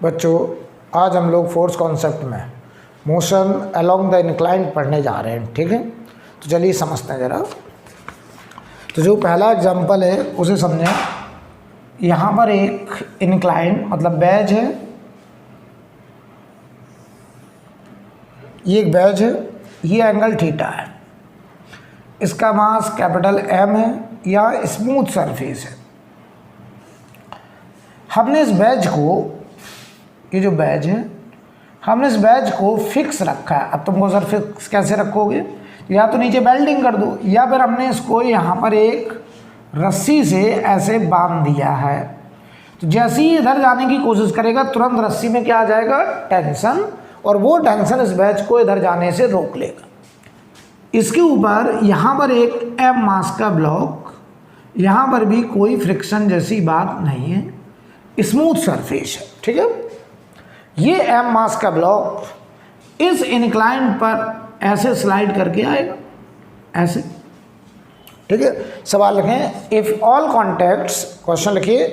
बच्चों आज हम लोग फोर्स कॉन्सेप्ट में मोशन अलोंग द इंक्लाइन पढ़ने जा रहे हैं, ठीक है। तो चलिए समझते हैं ज़रा। तो जो पहला एग्जांपल है उसे समझें। यहाँ पर एक इंक्लाइन मतलब बैज है, ये एक बैज है, ये एंगल थीटा है, इसका मास कैपिटल एम है या स्मूथ सरफेस है। हमने इस बैज को, ये जो बैज है, हमने इस बैज को फिक्स रखा है। अब तुमको सर फिक्स कैसे रखोगे? या तो नीचे वेल्डिंग कर दो, या फिर हमने इसको यहाँ पर एक रस्सी से ऐसे बांध दिया है। तो जैसे ही इधर जाने की कोशिश करेगा तुरंत रस्सी में क्या आ जाएगा? टेंशन, और वो टेंशन इस बैज को इधर जाने से रोक लेगा। इसके ऊपर यहाँ पर एक एम मास का ब्लॉक, यहाँ पर भी कोई फ्रिक्शन जैसी बात नहीं है, स्मूथ सरफेस है, ठीक है। ये एम मास का ब्लॉक इस इंक्लाइन पर ऐसे स्लाइड करके आएगा, ऐसे, ठीक है। सवाल लिखें, इफ ऑल कॉन्टैक्ट्स, क्वेश्चन लिखिए,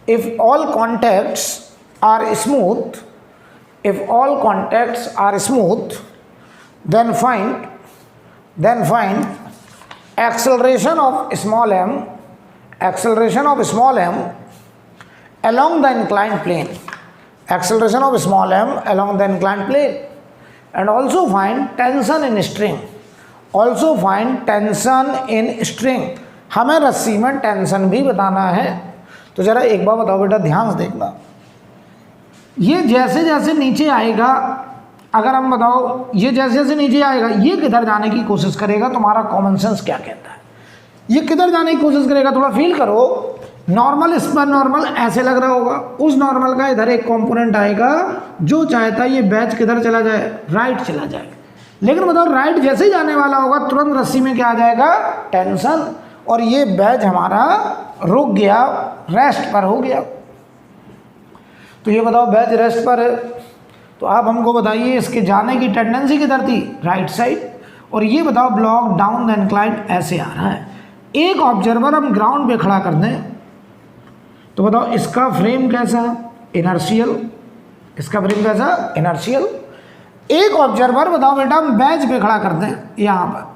if all contacts are smooth, if all contacts are smooth, then find acceleration of small m, acceleration of small m along the inclined plane, acceleration of small m along the inclined plane, and also find tension in string, also find tension in string। हमें रस्सी में tension भी बताना है। तो जरा एक बार बताओ बेटा, ध्यान से देखना, ये जैसे जैसे नीचे आएगा, अगर हम बताओ ये जैसे जैसे नीचे आएगा ये किधर जाने की कोशिश करेगा? तुम्हारा कॉमन सेंस क्या कहता है? ये किधर जाने की कोशिश करेगा? थोड़ा फील करो। नॉर्मल, इस पर नॉर्मल ऐसे लग रहा होगा, उस नॉर्मल का इधर एक कंपोनेंट आएगा जो चाहता है ये बैच किधर चला जाए? राइट चला जाए। लेकिन बताओ राइट जैसे ही जाने वाला होगा तुरंत रस्सी में क्या आ जाएगा? टेंशन, और ये बैच हमारा रुक गया, रेस्ट पर हो गया। तो ये बताओ बैच रेस्ट पर है, तो आप हमको बताइए इसके जाने की टेंडेंसी किधर थी? Right side. और ये बताओ ब्लॉक डाउन द इंक्लाइन ऐसे आ रहा है। एक ऑब्जर्वर हम ग्राउंड पे खड़ा कर दें तो बताओ इसका फ्रेम कैसा? इनर्शियल। इसका फ्रेम कैसा? इनर्शियल। एक ऑब्जर्वर बताओ बेटा हम बैच पे खड़ा कर दें यहाँ पर,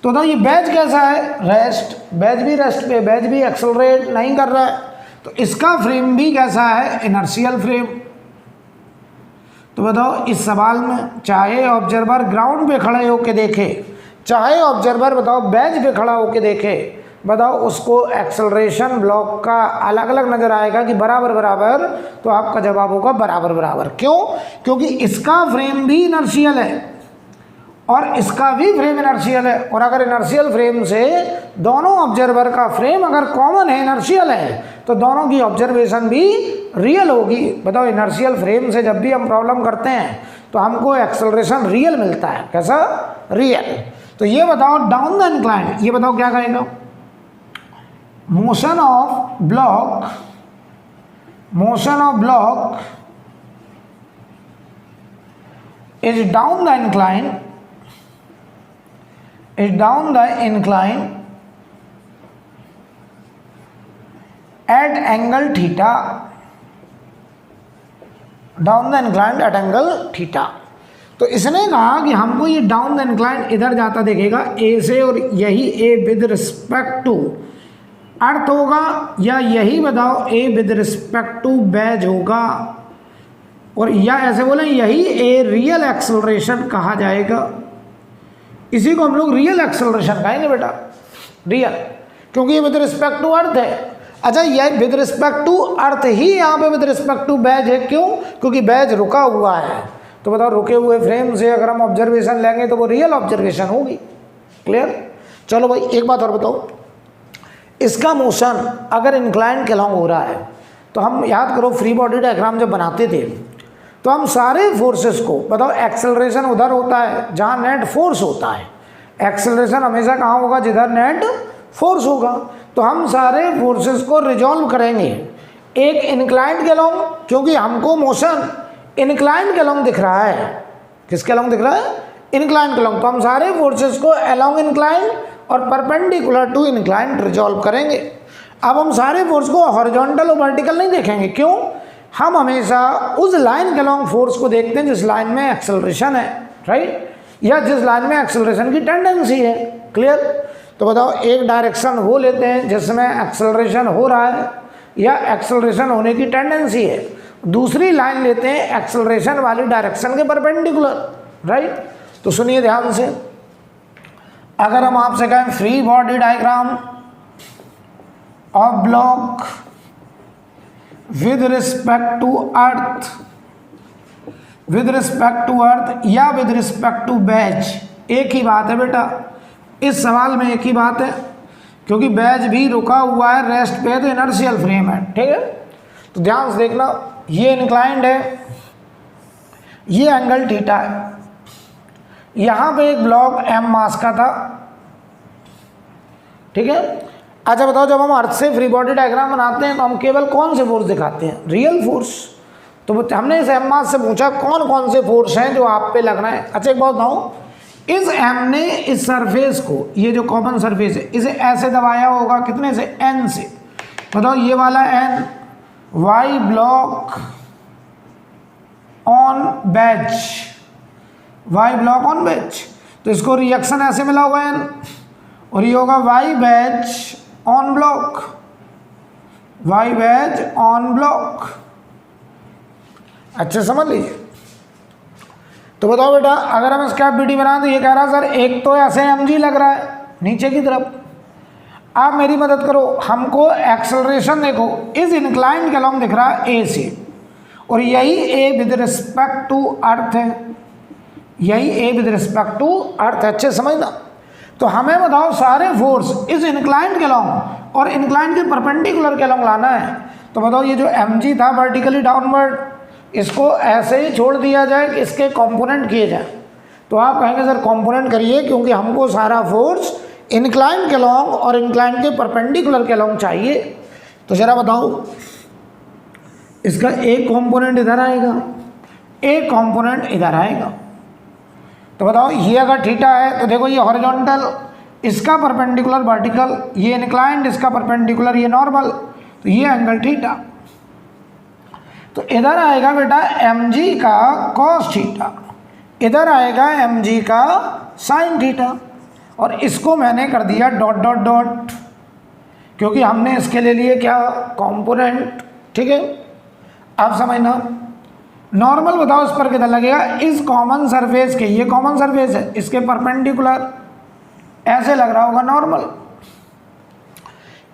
तो बताओ ये बैच कैसा है? रेस्ट। बैच भी रेस्ट पे, बैच भी एक्सेलरेट नहीं कर रहा है, तो इसका फ्रेम भी कैसा है? Inertial frame. तो बताओ इस सवाल में चाहे ऑब्जर्वर ग्राउंड पे खड़े होके देखे, चाहे ऑब्जर्वर बताओ बैच पे खड़ा होके देखे, बताओ उसको एक्सेलरेशन ब्लॉक का अलग अलग नजर आएगा कि बराबर बराबर? तो आपका जवाब होगा बराबर बराबर। क्यों? क्योंकि इसका फ्रेम भी इनर्शियल है और इसका भी फ्रेम इनर्शियल है, और अगर इनर्शियल फ्रेम से दोनों ऑब्जर्वर का फ्रेम अगर कॉमन है, इनर्शियल है, तो दोनों की ऑब्जर्वेशन भी रियल होगी। बताओ इनर्शियल फ्रेम से जब भी हम प्रॉब्लम करते हैं तो हमको एक्सेलरेशन रियल मिलता है। कैसा? रियल। तो ये बताओ डाउन द इंक्लाइन, ये बताओ क्या कहेगा? Motion of block, motion of block is down the incline, is down the incline at angle theta, down the incline at angle theta। तो इसने कहा कि हमको ये डाउन द इंक्लाइन इधर जाता देखेगा ए से, और यही A with respect to earth होगा, या यही बताओ A with respect to wedge होगा, और या ऐसे बोले यही ए रियल एक्सेलरेशन कहा जाएगा। इसी को हम लोग रियल एक्सेलरेशन कहेंगे बेटा, रियल, क्योंकि ये विद रिस्पेक्ट टू अर्थ है। अच्छा, ये विद रिस्पेक्ट टू अर्थ ही यहाँ पे विद रिस्पेक्ट टू बैज है। क्यों? क्योंकि बैज रुका हुआ है। तो बताओ रुके हुए फ्रेम से अगर हम ऑब्जर्वेशन लेंगे तो वो रियल ऑब्जर्वेशन होगी। क्लियर? चलो भाई एक बात और बताओ, इसका मोशन अगर इंक्लाइन के अलॉन्ग हो रहा है तो हम याद करो फ्री बॉडी डायग्राम जब बनाते थे तो हम सारे फोर्सेस को, बताओ एक्सेलरेशन उधर होता है जहाँ नेट फोर्स होता है, एक्सेलरेशन हमेशा कहाँ होगा? जिधर नेट फोर्स होगा। तो हम सारे फोर्सेस को रिजॉल्व करेंगे एक इंक्लाइंड के अलॉन्ग, क्योंकि हमको मोशन इंक्लाइंड के अलॉन्ग दिख रहा है। किसके अलॉन्ग दिख रहा है? इंक्लाइंड के अलॉन्ग। तो हम सारे फोर्सेस को अलॉन्ग इंक्लाइंड और परपेंडिकुलर टू इंक्लाइंड रिजॉल्व करेंगे। अब हम सारे फोर्स को हॉरिजॉन्टल और वर्टिकल नहीं देखेंगे। क्यों? हम हमेशा उस लाइन के लॉन्ग फोर्स को देखते हैं जिस लाइन में एक्सेलरेशन है, राइट, या जिस लाइन में एक्सेलरेशन की टेंडेंसी है। क्लियर? तो बताओ, एक डायरेक्शन वो लेते हैं जिसमें एक्सेलरेशन हो रहा है या एक्सेलरेशन होने की टेंडेंसी है, दूसरी लाइन लेते हैं एक्सेलरेशन वाली डायरेक्शन के परपेंडिकुलर, राइट। तो सुनिए ध्यान से, अगर हम आपसे कहें free body diagram of block with respect to earth, with respect to earth या विद रिस्पेक्ट टू बैच, एक ही बात है बेटा, इस सवाल में एक ही बात है, क्योंकि बैच भी रुका हुआ है रेस्ट पे, तो इनर्शियल फ्रेम है, ठीक है। तो ध्यान से देखना, ये इंक्लाइंड है, ये एंगल थीटा है, यहाँ पे एक ब्लॉक एम मास का था, ठीक है। अच्छा बताओ, जब हम अर्थ से फ्री बॉडी डायग्राम बनाते हैं तो हम केवल कौन से फोर्स दिखाते हैं? Real force. तो हमने इस एम मास से पूछा कौन कौन से फोर्स हैं जो आप पे लग रहे हैं। अच्छा एक बात बताओ, इस एम ने इस सरफेस को, ये जो कॉमन सरफेस है, इसे ऐसे दबाया होगा, कितने से? एन से। बताओ ये वाला N, by block on wedge, by block on wedge, तो इसको रिएक्शन ऐसे मिला होगा एन, और ये होगा by wedge on block, by wedge on block. अच्छे समझ लीजिए। तो बताओ बेटा, अगर हम इसका बीडी बनाएं तो ये कह रहा है सर एक तो ऐसे mg लग रहा है नीचे की तरफ, आप मेरी मदद करो, हमको एक्सेलरेशन देखो, इस इंक्लाइंड के अलॉन्ग दिख रहा है ए से, और यही A with respect to earth है, यही A with respect to earth. अच्छे समझना। तो हमें बताओ सारे फोर्स इस इंक्लाइंड के अलॉन्ग और इंक्लाइंड के परपेंडिकुलर के अलॉन्ग लाना है। तो बताओ ये जो mg था वर्टिकली डाउनवर्ड, इसको ऐसे ही छोड़ दिया जाए कि इसके कंपोनेंट किए जाए। तो आप कहेंगे सर कंपोनेंट करिए, क्योंकि हमको सारा फोर्स इंक्लाइन के लॉन्ग और इंक्लाइन के परपेंडिकुलर के लॉन्ग चाहिए। तो जरा बताओ, इसका एक कंपोनेंट इधर आएगा, एक कंपोनेंट इधर आएगा। तो बताओ ये अगर थीटा है तो देखो ये हॉरिजॉन्टल, इसका परपेंडिकुलर वर्टिकल, ये इंक्लाइंड, इसका परपेंडिकुलर ये नॉर्मल, तो ये एंगल थीटा। तो इधर आएगा बेटा mg का cos थीटा, इधर आएगा mg का sin थीटा, और इसको मैंने कर दिया डॉट डॉट डॉट, क्योंकि हमने इसके ले लिए क्या? कंपोनेंट, ठीक है। आप समझना, नॉर्मल बताओ इस पर कितना लगेगा? इस कॉमन सरफेस के, ये कॉमन सरफेस है, इसके परपेंडिकुलर ऐसे लग रहा होगा नॉर्मल।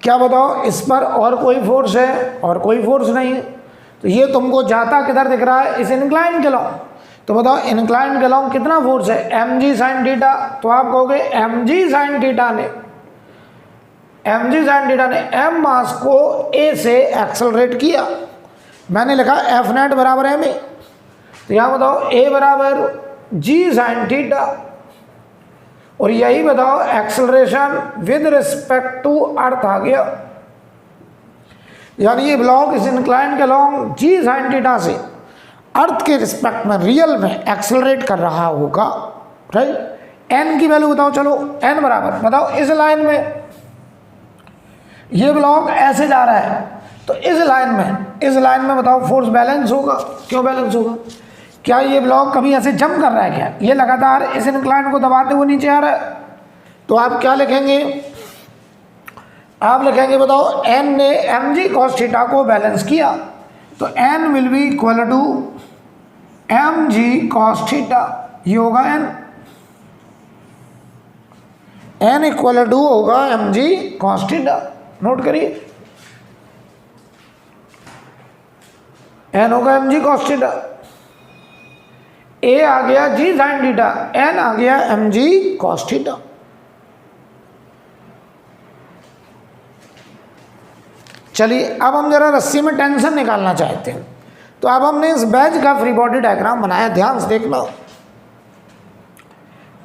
क्या बताओ इस पर और कोई फोर्स है? और कोई फोर्स नहीं है। तो ये तुमको जाता किधर दिख रहा है? इस इंक्लाइन के लॉन्ग। तो बताओ इंक्लाइन के लॉन्ग कितना फोर्स है? mg sin theta. तो आप कहोगे mg sin थीटा ने, mg sin थीटा ने m मास को a से एक्सेलरेट किया। मैंने लिखा एफ नेट बराबर m a। तो यहाँ बताओ a बराबर g sin थीटा, और यही बताओ acceleration with respect to earth आ गया, यानी ये ब्लॉक इस इंक्लाइन के लॉन्ग g sin थीटा से अर्थ के रिस्पेक्ट में रियल में एक्सेलरेट कर रहा होगा, राइट। n की वैल्यू बताओ, चलो n बराबर बताओ, इस लाइन में ये ब्लॉक ऐसे जा रहा है, तो इस लाइन में बताओ फोर्स बैलेंस होगा। क्यों बैलेंस होगा? क्या ये ब्लॉक कभी ऐसे जंप कर रहा है क्या? ये लगातार इस इंक्लाइन को दबाते हुए नीचे आ रहा है। तो आप क्या लिखेंगे? आप लिखेंगे बताओ n ने mg cos थीटा को बैलेंस किया, तो n will be equal to mg cos theta, ये होगा n इक्वल टू होगा mg cos थीटा। नोट करिए, n होगा mg cos थीटा, a आ गया g sin थीटा, n आ गया mg cos थीटा। चलिए अब हम जरा रस्सी में टेंशन निकालना चाहते हैं। तो अब हमने इस बैच का फ्री बॉडी डायग्राम बनाया, ध्यान से देख लो,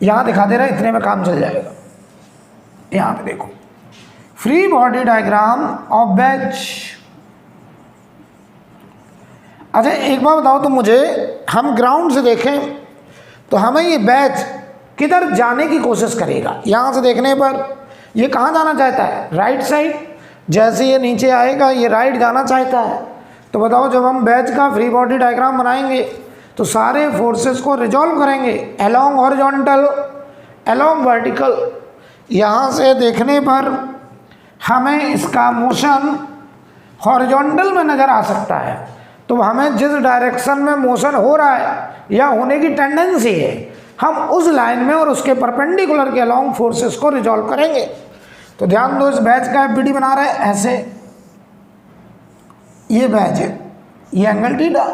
यहां दिखा दे रहा है, इतने में काम चल जाएगा। यहां पे देखो, free body diagram of batch. अच्छा एक बार बताओ तो मुझे, हम ग्राउंड से देखें तो हमें ये बैच किधर जाने की कोशिश करेगा? यहां से देखने पर ये कहां जाना चाहता है? Right side. जैसे ये नीचे आएगा ये राइट जाना चाहता है, तो बताओ जब हम बैच का फ्री बॉडी डायग्राम बनाएंगे तो सारे फोर्सेस को रिजॉल्व करेंगे अलोंग हॉरिजॉन्टल, अलोंग वर्टिकल। यहाँ से देखने पर हमें इसका मोशन हॉरिजॉन्टल में नज़र आ सकता है, तो हमें जिस डायरेक्शन में मोशन हो रहा है या होने की टेंडेंसी है, हम उस लाइन में और उसके परपेंडिकुलर के अलोंग फोर्सेस को रिजॉल्व करेंगे। तो ध्यान दो, इस बैच का एफबीडी बना रहे हैं ऐसे, ये बैच है, ये एंगल थीटा,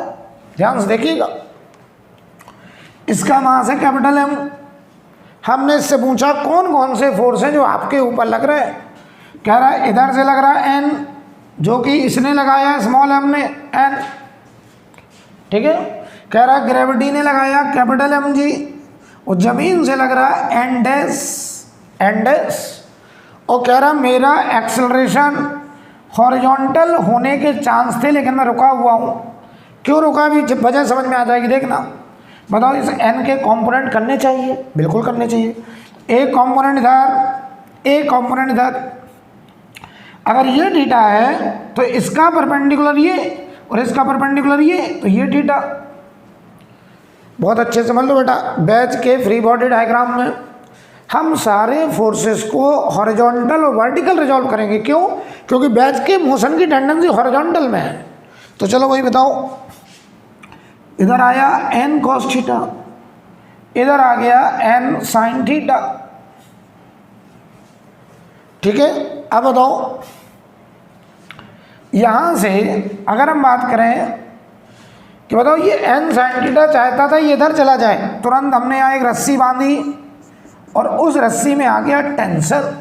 ध्यान से देखिएगा। इसका मास है कैपिटल एम। हमने इससे पूछा कौन कौन से फोर्स हैं जो आपके ऊपर लग रहे हैं। कह रहा है इधर से लग रहा है एन, जो कि इसने लगाया स्मॉल एम ने एन, ठीक है। कह रहा है ग्रेविटी ने लगाया कैपिटल एम जी, और जमीन से लग रहा है एन डैश, एन डैश। और कह रहा मेरा एक्सेलरेशन हॉरिजॉन्टल होने के चांस थे लेकिन मैं रुका हुआ हूँ। क्यों रुका, भी वजह समझ में आ जाएगी, देखना। बताओ इस एन के कंपोनेंट करने चाहिए, बिल्कुल करने चाहिए। एक कंपोनेंट इधर, एक कंपोनेंट इधर। अगर ये थीटा है तो इसका परपेंडिकुलर ये और इसका परपेंडिकुलर ये, तो ये थीटा। बहुत अच्छे से समझ लो बेटा, बैच के फ्री बॉडी डायग्राम में हम सारे फोर्सेस को हॉरिजॉन्टल और वर्टिकल रिजॉल्व करेंगे। क्यों? क्योंकि बैच के मोशन की टेंडेंसी हॉरिजॉन्टल में है। तो चलो वही बताओ, इधर आया एन कॉस थीटा, इधर आ गया एन साइन थीटा, ठीक है। अब बताओ यहां से अगर हम बात करें कि बताओ ये एन साइन थीटा चाहता था ये इधर चला जाए, तुरंत हमने यहाँ एक रस्सी बांधी और उस रस्सी में आ गया टेंशन।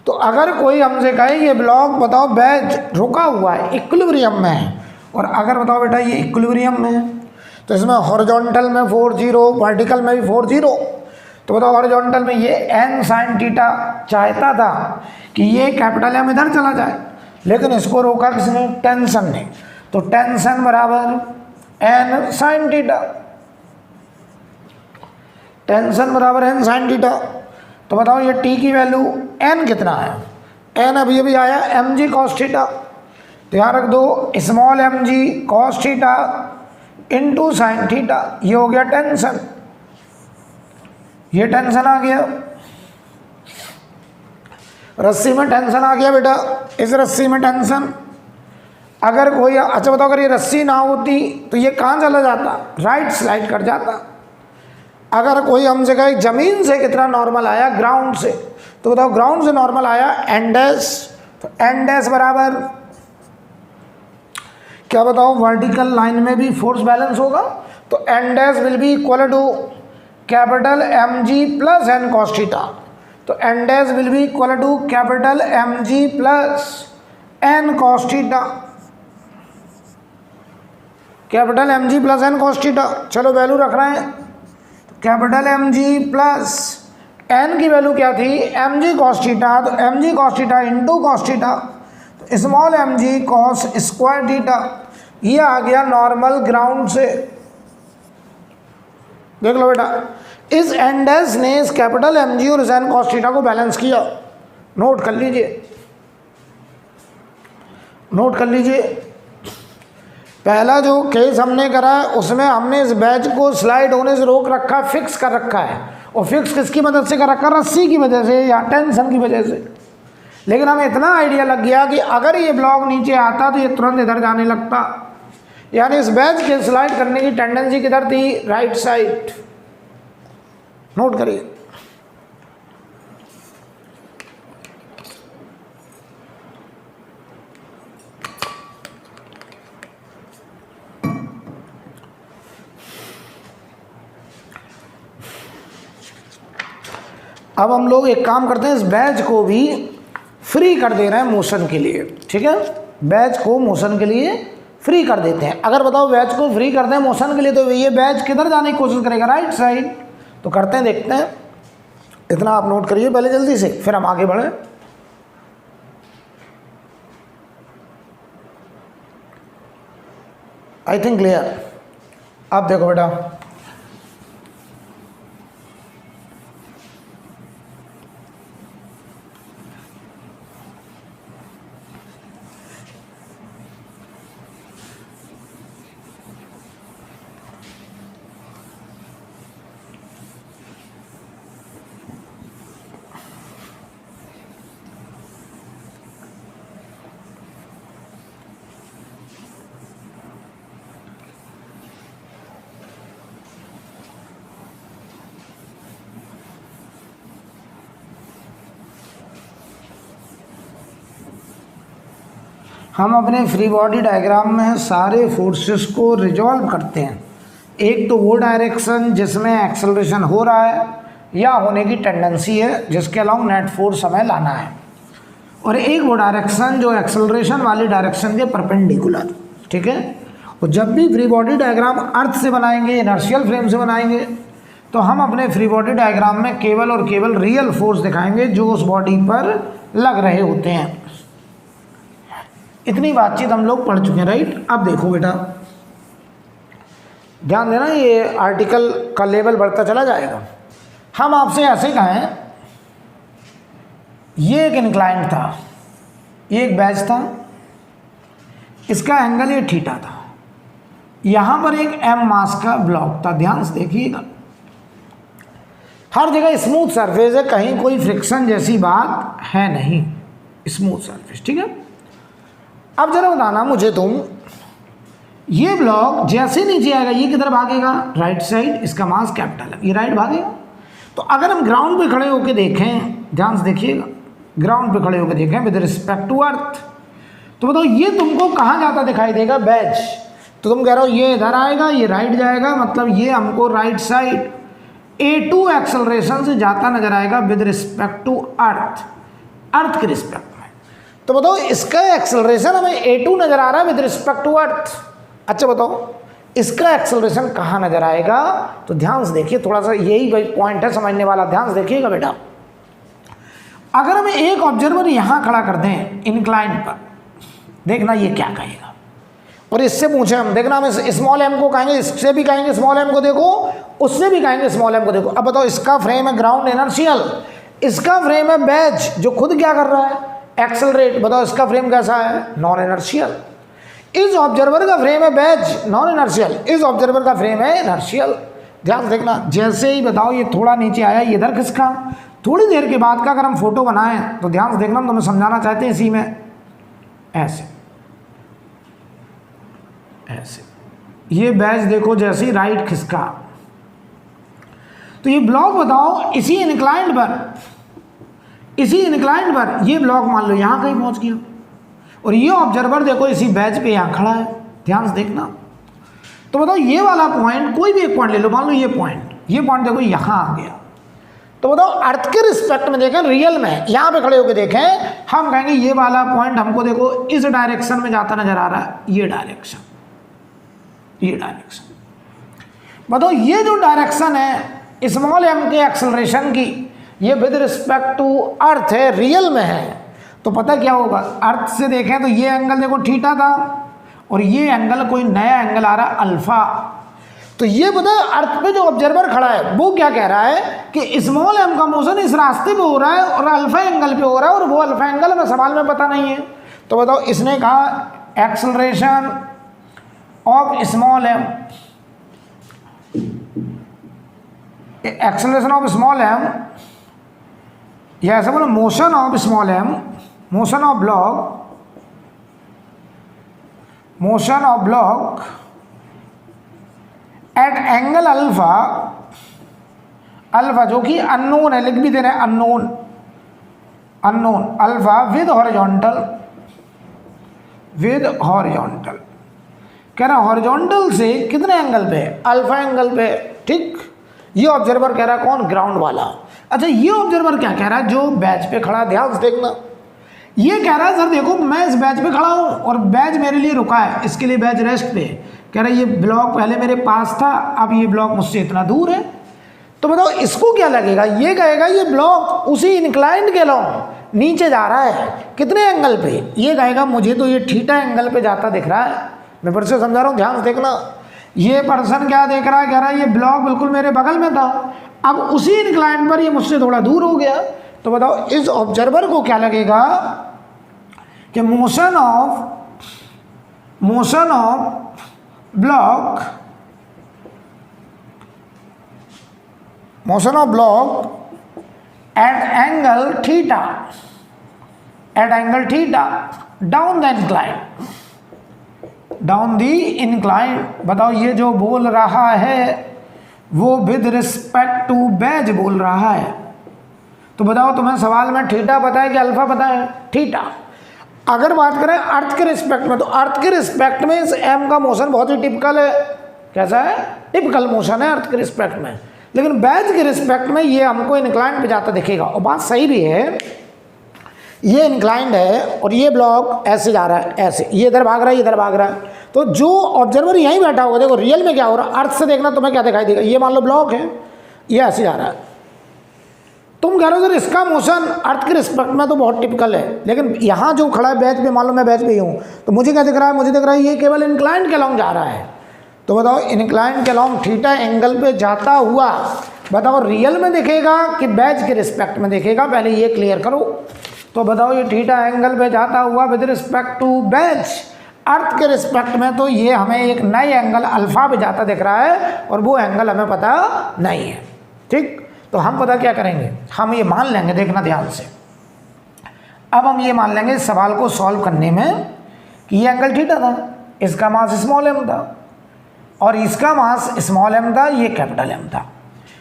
तो अगर कोई हमसे कहे ये ब्लॉक बताओ बैच रुका हुआ है, इक्विलिब्रियम में है, और अगर बताओ बेटा ये इक्विलिब्रियम में है, तो इसमें हॉरिजॉन्टल में 4 0, वर्टिकल में भी 4 0। तो बताओ हॉरिजॉन्टल में ये एन साइन थीटा चाहता था कि ये कैपिटल एम इधर चला जाए, लेकिन इसको रोका किसने? टेंशन ने। तो टेंशन बराबर एन साइन थीटा, टेंशन बराबर एन साइन थीटा। तो बताओ ये टी की वैल्यू एन कितना है? एन अभी अभी आया एम जी कॉस थीटा। ध्यान रख दो, small M G cos theta into sine theta, ये हो गया टेंशन। ये टेंशन आ गया, रस्सी में टेंशन आ गया बेटा, इस रस्सी में टेंशन। अगर कोई, अच्छा बताओ अगर ये रस्सी ना होती तो ये कहाँ चला जाता? राइट स्लाइड कर जाता। अगर कोई हमसे कहे जमीन से कितना नॉर्मल आया, ग्राउंड से, तो बताओ ग्राउंड से नॉर्मल आया एन डैश, तो एन डैश बराबर क्या बताओ? वर्टिकल लाइन में भी फोर्स बैलेंस होगा, तो N dash will be equal to capital M g plus N cos theta. तो N dash will be equal to capital M g plus N cos theta, capital M g plus N cos theta. चलो value रख रहे हैं, capital M g plus N की value क्या थी? M जी cos theta, तो m जी cos theta into cos theta, तो small M G cos square theta. ये आ गया नॉर्मल ग्राउंड से। देख लो बेटा, इस एन डैश ने इस कैपिटल एम जी और इस एन कॉस थीटा को बैलेंस किया। नोट कर लीजिए, नोट कर लीजिए। पहला जो केस हमने करा है उसमें हमने इस बैच को स्लाइड होने से रोक रखा, फिक्स कर रखा है। और फिक्स किसकी मदद से कर रखा? रस्सी की वजह से या टेंशन की वजह से। लेकिन हमें इतना आइडिया लग गया कि अगर ये ब्लॉक नीचे आता तो ये तुरंत इधर जाने लगता, यानी इस बैच के स्लाइड करने की टेंडेंसी किधर थी? Right side. नोट करिए। अब हम लोग एक काम करते हैं, इस बैच को भी फ्री कर दे रहे हैं मोशन के लिए, ठीक है। बैच को मोशन के लिए फ्री कर देते हैं। अगर बताओ बैच को फ्री कर दें मोशन के लिए तो ये बैच किधर जाने की कोशिश करेगा? Right side. तो करते हैं, देखते हैं। इतना आप नोट करिए पहले जल्दी से, फिर हम आगे बढ़ें। आई थिंक क्लियर। अब देखो बेटा, हम अपने फ्री बॉडी डायग्राम में सारे फोर्सेस को रिजॉल्व करते हैं। एक तो वो डायरेक्शन जिसमें एक्सेलरेशन हो रहा है या होने की टेंडेंसी है, जिसके अलोंग नेट फोर्स हमें लाना है, और एक वो डायरेक्शन जो एक्सेलरेशन वाली डायरेक्शन के परपेंडिकुलर। ठीक है। और जब भी फ्री बॉडी डायग्राम अर्थ से बनाएंगे, इनर्शियल फ्रेम से बनाएंगे, तो हम अपने फ्री बॉडी डायग्राम में केवल और केवल रियल फोर्स दिखाएंगे जो उस बॉडी पर लग रहे होते हैं। इतनी बातचीत हम लोग पढ़ चुके हैं, राइट। अब देखो बेटा, ध्यान देना, ये आर्टिकल का लेवल बढ़ता चला जाएगा। हम आपसे ऐसे कहें, ये एक इंक्लाइंड था, ये एक बैच था, इसका एंगल ये थीटा था, यहां पर एक एम मास का ब्लॉक था। ध्यान से देखिएगा, हर जगह स्मूथ सरफेस है, कहीं कोई फ्रिक्शन जैसी बात है नहीं, स्मूथ सरफेस। ठीक है। अब जरा बताना मुझे तुम, ये ब्लॉक जैसे नीचे आएगा ये किधर भागेगा? राइट साइड, इसका मास कैपिटल है, ये राइट भागेगा। तो अगर हम ग्राउंड पे खड़े होकर देखें, ध्यान से देखिएगा, ग्राउंड पे खड़े होकर देखें विद रिस्पेक्ट टू अर्थ, तो बताओ ये तुमको कहाँ जाता दिखाई देगा? बैच। तो तुम कह रहे हो ये इधर आएगा, ये राइट जाएगा, मतलब ये हमको राइट साइड A2 एक्सेलरेशन से जाता नजर आएगा विद रिस्पेक्ट टू अर्थ, अर्थ के रिस्पेक्ट में। तो बताओ इसका एक्सेलरेशन हमें A2 नजर आ रहा है विद रिस्पेक्ट टू अर्थ। अच्छा बताओ इसका एक्सेलरेशन कहाँ नजर आएगा? तो ध्यान से देखिए, थोड़ा सा यही पॉइंट है समझने वाला, ध्यान से देखिएगा बेटा। अगर हम एक ऑब्जर्वर यहां खड़ा कर दें इंक्लाइंड पर, देखना ये क्या कहेगा। और इससे पूछे हम, देखना हम स्मॉल एम को कहेंगे, इससे भी कहेंगे स्मॉल एम को देखो, उससे भी कहेंगे स्मॉल एम को देखो। अब बताओ इसका फ्रेम है ग्राउंड इनर्शियल, इसका फ्रेम है बैच जो खुद क्या कर रहा है? एक्सेलरेट। बताओ इसका फ्रेम कैसा है? Non inertial. इस ऑब्जर्वर का फ्रेम है बैच, नॉन इनर्शियल, इस ऑब्जर्वर का फ्रेम है इनर्शियल। ध्यान से देखना, जैसे ही बताओ ये थोड़ा नीचे आया, ये इधर खिसका, थोड़ी देर के बाद का अगर हम फोटो बनाएं तो ध्यान से देखना, तुम्हें समझाना चाहते हैं इसी में, ऐसे ऐसे ये बैच देखो जैसे ही राइट खिसका, तो ये ब्लॉक बताओ इसी इंक्लाइंड पर ये ब्लॉक मान लो यहां कहीं पहुंच गया, और ये ऑब्जर्वर देखो इसी बैच पे यहां खड़ा है। ध्यान से देखना, तो बताओ ये वाला पॉइंट, कोई भी एक पॉइंट ले लो, मान लो ये पॉइंट देखो यहां आ गया। तो बताओ अर्थ के रिस्पेक्ट में देखें, रियल में यहां पे खड़े होकर देखें, हम कहेंगे ये वाला पॉइंट हमको देखो इस डायरेक्शन में जाता नजर आ रहा है, ये डायरेक्शन। बताओ ये जो डायरेक्शन है स्मॉल एम के एक्सेलरेशन की, ये विद रिस्पेक्ट टू अर्थ है, रियल में है। तो पता क्या होगा? अर्थ से देखें तो ये एंगल देखो थीटा था, और ये एंगल कोई नया एंगल आ रहा है अल्फा। तो ये पता है अर्थ पे जो ऑब्जर्वर खड़ा है वो क्या कह रहा है कि स्मॉल एम का मोशन इस रास्ते पे हो रहा है और अल्फा एंगल पे हो रहा है, और वो अल्फा एंगल हमें सवाल में पता नहीं है। तो बताओ इसने कहा acceleration of small M, acceleration of small M, या ऐसा बोलो motion of small M, motion of block at angle alpha, alpha जो कि अननोन है, लिख भी दे रहे हैं अननोन अल्फा विद हॉरिजॉन्टल, कह रहा है हॉरिजॉन्टल से कितने एंगल पे? अल्फा एंगल पे। ठीक, ये ऑब्जर्वर कह रहा है कौन? ग्राउंड वाला। अच्छा ये ऑब्जर्वर क्या कह रहा है? जो बैच पे खड़ा, ध्यान से देखना, ये कह रहा है सर देखो मैं इस बैच पे खड़ा हूं और बैच मेरे लिए रुका है, इसके लिए बैच रेस्ट पे। कह रहा है ये ब्लॉक पहले मेरे पास था, अब ये ब्लॉक मुझसे इतना दूर है। तो बताओ इसको क्या लगेगा? ये कहेगा ये ब्लॉक उसी इंक्लाइंड के लॉन्ग नीचे जा रहा है, कितने एंगल पे? ये कहेगा मुझे तो ये थीटा एंगल पे जाता दिख रहा है। मैं फिर से समझा रहा हूँ, ध्यान से देखना। ये पर्सन क्या देख रहा है? कह रहा है ये ब्लॉक बिल्कुल मेरे बगल में था, अब उसी इंक्लाइंड पर ये मुझसे थोड़ा दूर हो गया। तो बताओ इस ऑब्जर्वर को क्या लगेगा कि motion of block at angle theta down the incline, बताओ ये जो बोल रहा है वो विद रिस्पेक्ट टू बैच बोल रहा है। तो बताओ तुम्हें सवाल में थीटा पता है कि अल्फा पता है? थीटा। अगर बात करें अर्थ के रिस्पेक्ट में, तो अर्थ के रिस्पेक्ट में इस एम का मोशन बहुत ही टिपिकल है। कैसा है? टिपिकल मोशन है अर्थ के रिस्पेक्ट में। लेकिन बैज के रिस्पेक्ट में ये हमको इंक्लाइंड पे जाता दिखेगा। और बात सही भी है, ये इंक्लाइंड है और ये ब्लॉक ऐसे जा रहा है, ऐसे, ये इधर भाग रहा है, इधर भाग रहा है। तो जो ऑब्जर्वर यहीं बैठा होगा, देखो रियल में क्या हो रहा है, अर्थ से देखना तुम्हें क्या दिखाई देगा, ये मान लो ब्लॉक है, ये ऐसे जा रहा है। तुम कह रहे हो सर इसका मोशन अर्थ के रिस्पेक्ट में तो बहुत टिपिकल है, लेकिन यहाँ जो खड़ा है बैच पे, मान लो मैं बैच पे ही हूँ, तो मुझे क्या दिख रहा है? मुझे दिख रहा है ये केवल इंक्लाइंड के अलॉन्ग जा रहा है। तो बताओ इंक्लाइंड के अलॉन्ग थीटा एंगल पे जाता हुआ, बताओ रियल में दिखेगा कि बैच के रिस्पेक्ट में दिखेगा? पहले ये क्लियर करो। तो बताओ ये थीटा एंगल पे जाता हुआ विद रिस्पेक्ट टू बैच, अर्थ के रिस्पेक्ट में तो ये हमें एक नए एंगल अल्फा पे जाता दिख रहा है और वो एंगल हमें पता नहीं है। ठीक, तो हम पता क्या करेंगे, हम ये मान लेंगे, देखना ध्यान से। अब हम ये मान लेंगे इस सवाल को सॉल्व करने में कि ये एंगल थीटा था, इसका मास स्मॉल एम था और इसका मास स्मॉल एम था, ये कैपिटल एम था।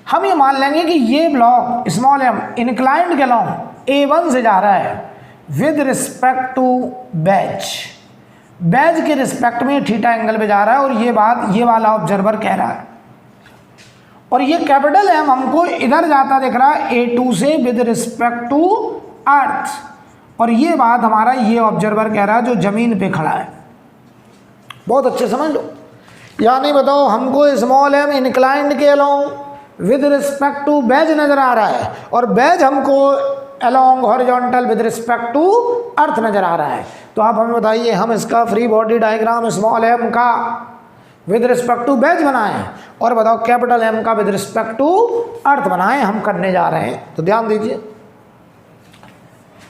हम ये मान लेंगे कि ये ब्लॉक स्मॉल एम इंक्लाइंड के अलॉन्ग A1 से जा रहा है with respect to wedge, wedge के रिस्पेक्ट में थीटा एंगल पे जा रहा है और ये बात ये वाला ऑब्जर्वर कह रहा है। और ये कैपिटल एम हमको इधर जाता दिख रहा है A2 से विद रिस्पेक्ट टू अर्थ, और ये बात हमारा ये ऑब्जर्वर कह रहा है जो जमीन पे खड़ा है। बहुत अच्छे समझ लो, यानी बताओ हमको स्मॉल एम इंक्लाइंड के along with respect to wedge नजर आ रहा है और बैच हमको along horizontal with respect to earth नजर आ रहा है। तो आप हमें बताइए, हम इसका free body diagram small M का विद रिस्पेक्ट टू बैच बनाएं और बताओ कैपिटल एम का विद रिस्पेक्ट टू अर्थ बनाएं, हम करने जा रहे हैं। तो ध्यान दीजिए,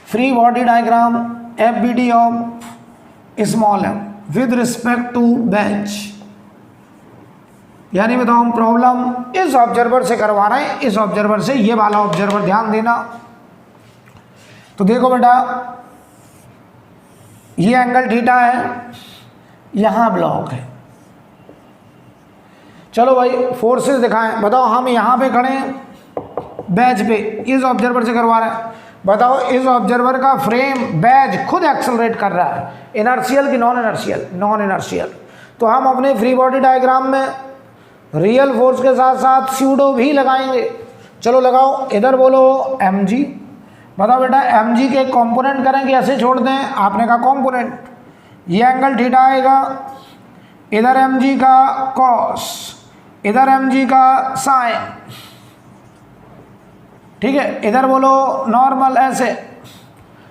free body diagram FBD of small M with respect to wedge, यानी बताओ हम प्रॉब्लम इस ऑब्जर्वर से करवा रहे हैं, इस ऑब्जर्वर से, ये वाला ऑब्जर्वर, ध्यान देना। तो देखो बेटा, ये एंगल थीटा है, यहां ब्लॉक है। चलो भाई फोर्सेस दिखाएं। बताओ हम यहां पे खड़े हैं बैच पे, इस ऑब्जर्वर से करवा रहे हैं। बताओ इस ऑब्जर्वर का फ्रेम बैच खुद एक्सेलरेट कर रहा है, इनर्शियल कि नॉन इनर्शियल? Non inertial. तो हम अपने फ्री बॉडी डायग्राम में रियल फोर्स के साथ साथ स्यूडो भी लगाएंगे। चलो लगाओ, इधर बोलो mg। बताओ बेटा mg के कंपोनेंट करेंगे, ऐसे छोड़ दें, आपने कहा कंपोनेंट, ये एंगल थीटा आएगा, इधर mg का कॉस, इधर mg का साइन, ठीक है, इधर बोलो नॉर्मल, ऐसे।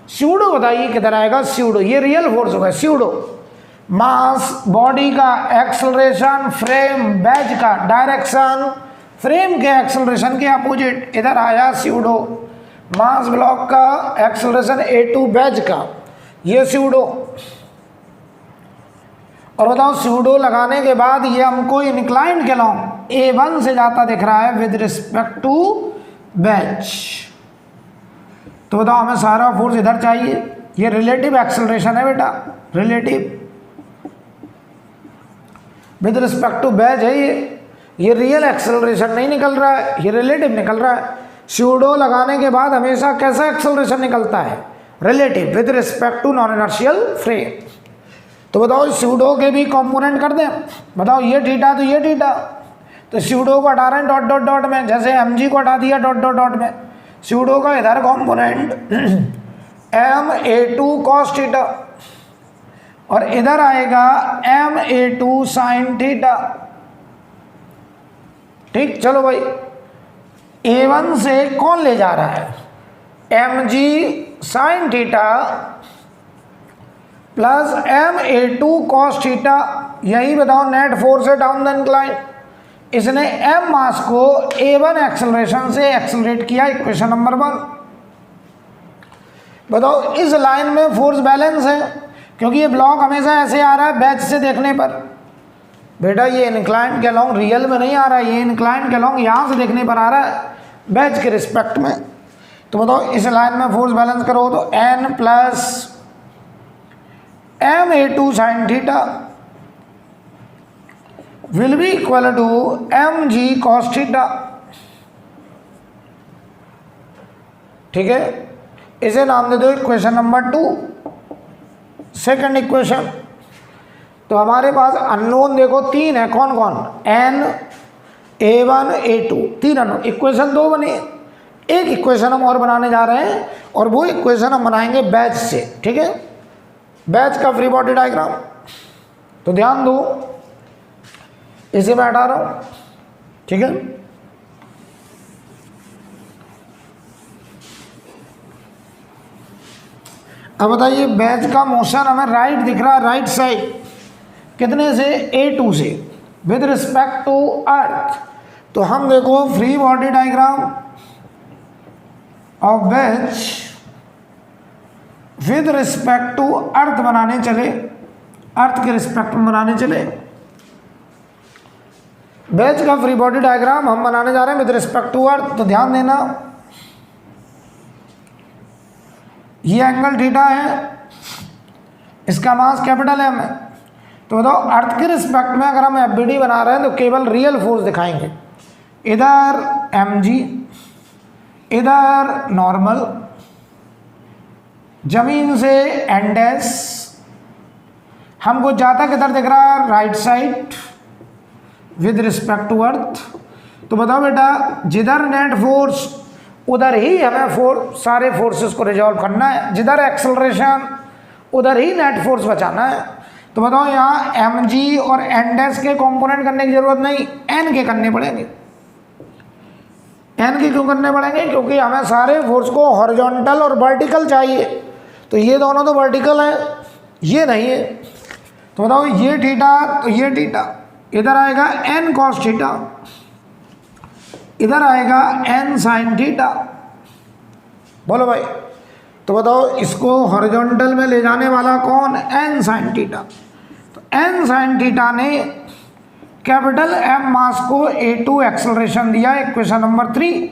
स्यूडो बताइए किधर आएगा? स्यूडो, ये रियल फोर्स होगा स्यूडो। मास बॉडी का एक्सेलरेशन, फ्रेम बैच का डायरेक्शन, फ्रेम के एक्सेलरेशन के अपोजिट, इधर आया स्यूडो। मास ब्लॉक का एक्सेलरेशन A2 बैच का, ये स्यूडो। और बताओ स्यूडो लगाने के बाद ये हमको इंक्लाइंड के अलॉन्ग A1 से जाता दिख रहा है विद रिस्पेक्ट टू बैच। तो बताओ हमें सारा फोर्स इधर चाहिए, ये रिलेटिव एक्सेलरेशन है बेटा, relative with respect to wedge है ये रियल एक्सेलरेशन नहीं निकल रहा है, ये रिलेटिव निकल रहा है। स्यूडो लगाने के बाद हमेशा कैसा एक्सेलरेशन निकलता है? Relative with respect to non inertial frame. तो बताओ स्यूडो के भी कंपोनेंट कर दें। बताओ ये थीटा तो ये थीटा, तो स्यूडो को हटा रहे हैं डॉट डॉट डॉट में, जैसे mg को हटा दिया डॉट डॉट डॉट में। स्यूडो का इधर कंपोनेंट ma2 cos थीटा और इधर आएगा ma2 sin थीटा। ठीक, चलो भाई A1 से कौन ले जा रहा है? mg sin theta plus ma2 cos theta, यही बताओ नेट फोर्स है डाउन द इंक्लाइन। इसने m मास को A1 एक्सेलरेशन से एक्सेलरेट किया, इक्वेशन नंबर 1। बताओ इस लाइन में फोर्स बैलेंस है, क्योंकि ये ब्लॉक हमेशा ऐसे आ रहा है बैच से देखने पर। बेटा ये इंक्लाइंड के अलॉन्ग रियल में नहीं आ रहा है, ये इंक्लाइंड के अलॉन्ग यहाँ से देखने पर आ रहा है बैच के रिस्पेक्ट में। तो बताओ इस लाइन में फोर्स बैलेंस करो तो n plus ma2 sin theta will be equal to mg cos theta. ठीक है, इसे नाम दे दो इक्वेशन नंबर 2। सेकंड इक्वेशन, तो हमारे पास अननोन देखो 3 है, कौन कौन, n, a1, a2, 3 unknown. Equation 2 बनी, एक इक्वेशन हम और बनाने जा रहे हैं और वो इक्वेशन हम बनाएंगे बैच से, ठीक है, बैच का फ्री बॉडी डायग्राम। तो ध्यान दो, इसे मैं हटा रहा हूं, ठीक है। अब बताइए, बैच का मोशन हमें राइट दिख रहा है, राइट साइड कितने से, A2 से, विद रिस्पेक्ट टू अर्थ। तो हम देखो free body diagram of batch with respect to earth बनाने चले, अर्थ के रिस्पेक्ट में बनाने चले। बैच का फ्री बॉडी डायग्राम हम बनाने जा रहे हैं विद रिस्पेक्ट टू अर्थ। तो ध्यान देना, ये एंगल थीटा है, इसका मास कैपिटल M है। तो बताओ, अर्थ के रिस्पेक्ट में अगर हम FBD बना रहे हैं तो केवल रियल फोर्स दिखाएंगे, इधर mg, इधर नॉर्मल, जमीन से n डैश, हमको जाता किधर दिख रहा है, right side with respect to earth. तो बताओ बेटा, जिधर नेट फोर्स उधर ही हमें सारे फोर्सेस को रिजॉल्व करना है, जिधर एक्सेलरेशन उधर ही नेट फोर्स बचाना है। तो बताओ, यहाँ mg और n डैश के कंपोनेंट करने की जरूरत नहीं, n के करने पड़ेंगे। n के क्यों करने पड़ेंगे, क्योंकि हमें सारे फोर्स को हॉरिजॉन्टल और वर्टिकल चाहिए। तो ये दोनों तो वर्टिकल है, ये नहीं है। तो बताओ, ये थीटा, तो ये थीटा, इधर आएगा n cos थीटा, इधर आएगा n sin थीटा। बोलो भाई। तो बताओ, इसको हॉरिजॉन्टल में ले जाने वाला कौन, n sin थीटा। तो n sin थीटा ने कैपिटल M मास को A2 एक्सेलरेशन दिया, इक्वेशन नंबर 3।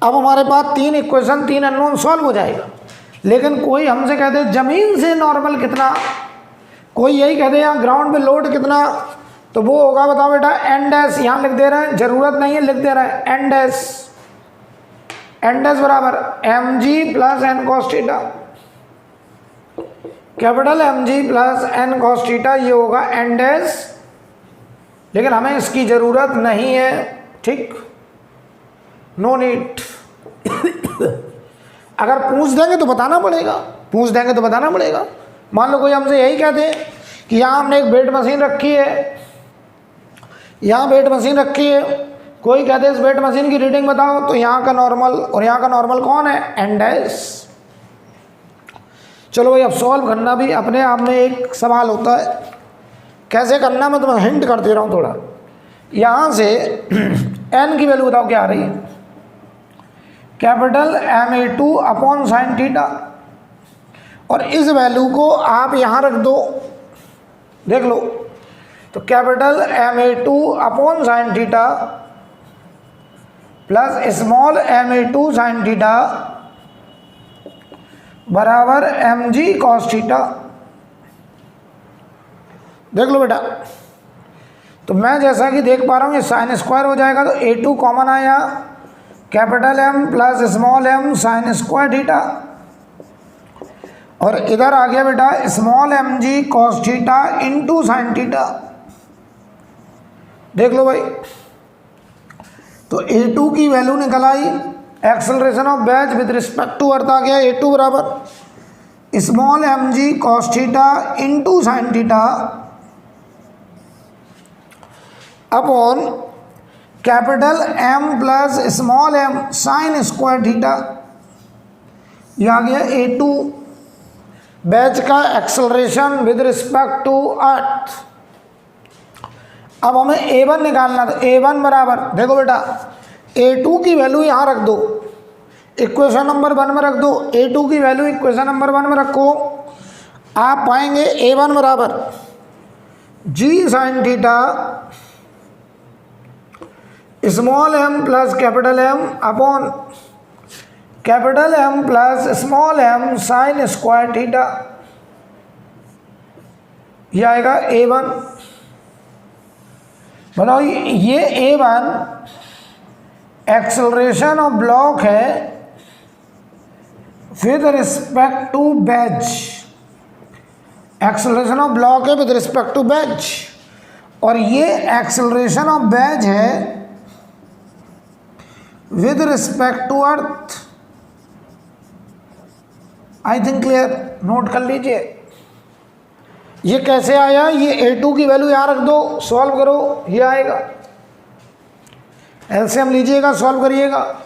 अब हमारे पास 3 इक्वेशन, 3 अननोन सॉल्व हो जाएगा। लेकिन कोई हमसे कहते जमीन से नॉर्मल कितना, कोई यही कहते यहाँ ग्राउंड पे लोड कितना, तो वो होगा, बताओ बेटा, n डैश, यहाँ लिख दे रहे हैं, जरूरत नहीं है, लिख दे रहे हैं n डैश, n डैश बराबर mg plus n cos theta, capital mg plus n cos theta, ये होगा n डैश। लेकिन हमें इसकी जरूरत नहीं है, ठीक, नो नीड। अगर पूछ देंगे तो बताना पड़ेगा, पूछ देंगे तो बताना पड़ेगा। मान लो कोई हमसे यही कहते हैं कि यहाँ हमने एक वेट मशीन रखी है, यहाँ वेट मशीन रखी है, कोई कहते हैं इस वेट मशीन की रीडिंग बताओ, तो यहाँ का नॉर्मल और यहाँ का नॉर्मल कौन है, n डैश। चलो भाई, अब सॉल्व करना भी अपने आप में एक सवाल होता है, कैसे करना मैं तुम्हें हिंट कर दे रहा हूँ थोड़ा। यहाँ से n की वैल्यू बताओ क्या आ रही है, capital Ma2 upon sine theta, और इस वैल्यू को आप यहाँ रख दो, देख लो। तो capital Ma2 upon sine theta plus small ma2 sine theta बराबर mg cos थीटा। देख लो बेटा, तो मैं जैसा कि देख पा रहा हूँ ये साइन स्क्वायर हो जाएगा, तो a2 कॉमन आया, capital M plus small m sine square theta, और इधर आ गया बेटा small mg cos theta into sine theta. देख लो भाई, तो A2 की वैल्यू निकल आई, acceleration of batch with respect to earth आ गया A2 बराबर small mg cos theta into sine theta upon capital M plus small m sine square theta. यह आ गया A2 बैच का एक्सेलरेशन विद रिस्पेक्ट टू अर्थ। अब हमें A1 निकालना, तो A1 बराबर, देखो बेटा, A2 की वैल्यू यहाँ रख दो, इक्वेशन नंबर 1 में रख दो, A2 की वैल्यू इक्वेशन नंबर 1 में रखो, आप पाएंगे A1 बराबर g sine theta small m plus capital M upon capital M plus small m sine square theta. यह आएगा A1। बताओ, ये A1 एक्सेलरेशन ऑफ ब्लॉक है with respect to wedge, acceleration of block है विद रिस्पेक्ट टू बेज, और ये acceleration of wedge है with respect to earth. I think clear, note कर लीजिए। ये कैसे आया, ये A2 की वैल्यू यहां रख दो, सॉल्व करो, ये आएगा। एलसीएम लीजिएगा, सॉल्व करिएगा।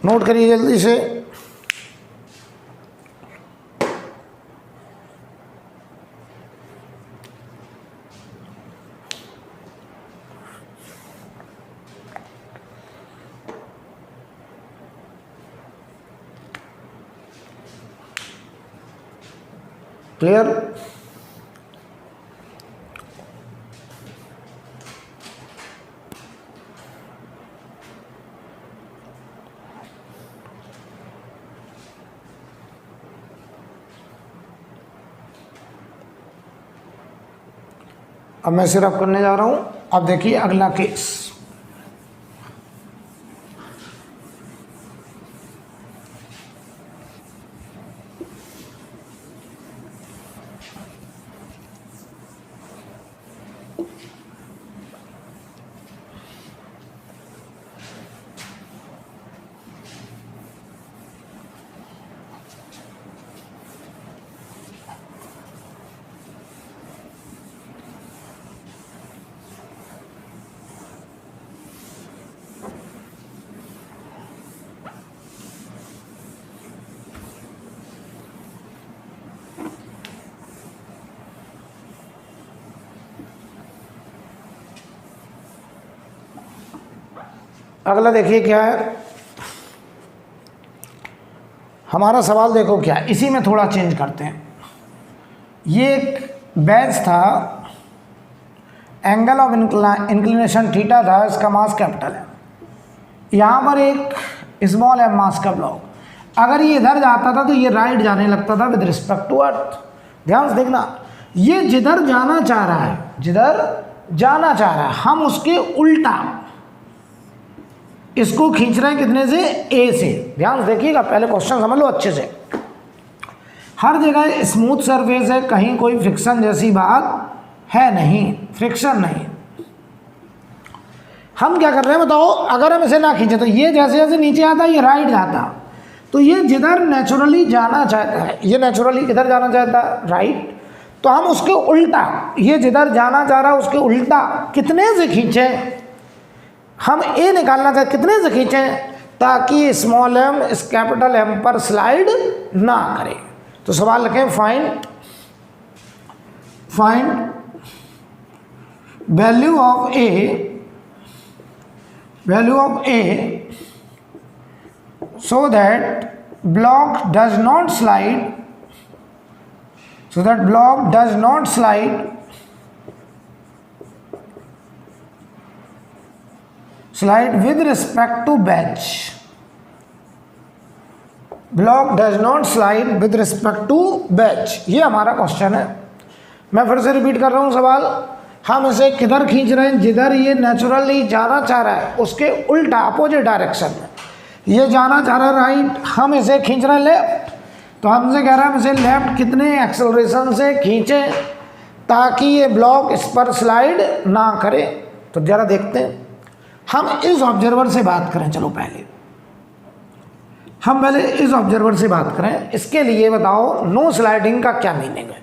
नोट करिए जल्दी से। क्लियर? अब मैं सिर्फ करने जा रहा हूं। अब देखिए अगला केस। अगला देखिए क्या है हमारा सवाल। देखो क्या, इसी में थोड़ा चेंज करते हैं। ये एक बेज था, एंगल ऑफ इंक्लिनेशन थीटा था, इसका मास कैपिटल है। यहाँ पर एक स्मॉल एम मास का ब्लॉक, अगर ये इधर जाता था तो ये राइट जाने लगता था विद रिस्पेक्ट टू अर्थ। ध्यान से देखना, ये जिधर जाना चाह रहा है, जिधर जाना चाह रहा है, हम उसके उल्टा इसको खींच रहे हैं। कितने से? ए से। ध्यान से देखिएगा, पहले क्वेश्चन समझ लो अच्छे से। हर जगह स्मूथ सरफेस है, कहीं कोई फ्रिक्शन जैसी बात है नहीं, फ्रिक्शन नहीं। हम क्या कर रहे हैं बताओ, अगर हम इसे ना खींचे तो ये जैसे जैसे नीचे आता है ये राइट जाता, तो ये जिधर नेचुरली जाना चाहता है, ये नेचुरली किधर जाना चाहता है? राइट। तो हम उसके उल्टा, ये जिधर जाना चाह रहा है उसके उल्टा कितने से खींचें? हम ए निकालना चाहते, कितने से खींचें ताकि स्मॉल एम इस कैपिटल एम पर स्लाइड ना करे। तो सवाल लिखें, find value of A so that block does not slide with respect to batch. Block does not slide with respect to batch. ये हमारा क्वेश्चन है। मैं फिर से रिपीट कर रहा हूँ सवाल। हम इसे किधर खींच रहे हैं? जिधर ये नेचुरली जाना चाह रहा है उसके उल्टा, अपोजिट डायरेक्शन में। ये जाना चाह रहा है राइट, हम इसे खींच रहे हैं लेफ्ट। तो हमसे कह रहा है हम इसे लेफ्ट कितने एक्सेलरेशन से खींचें ताकि ये ब्लॉक इस पर स्लाइड ना करे। तो जरा देखते हैं, हम इस ऑब्जर्वर से बात करें। चलो हम पहले इस ऑब्जर्वर से बात करें। इसके लिए बताओ नो स्लाइडिंग का क्या मीनिंग है?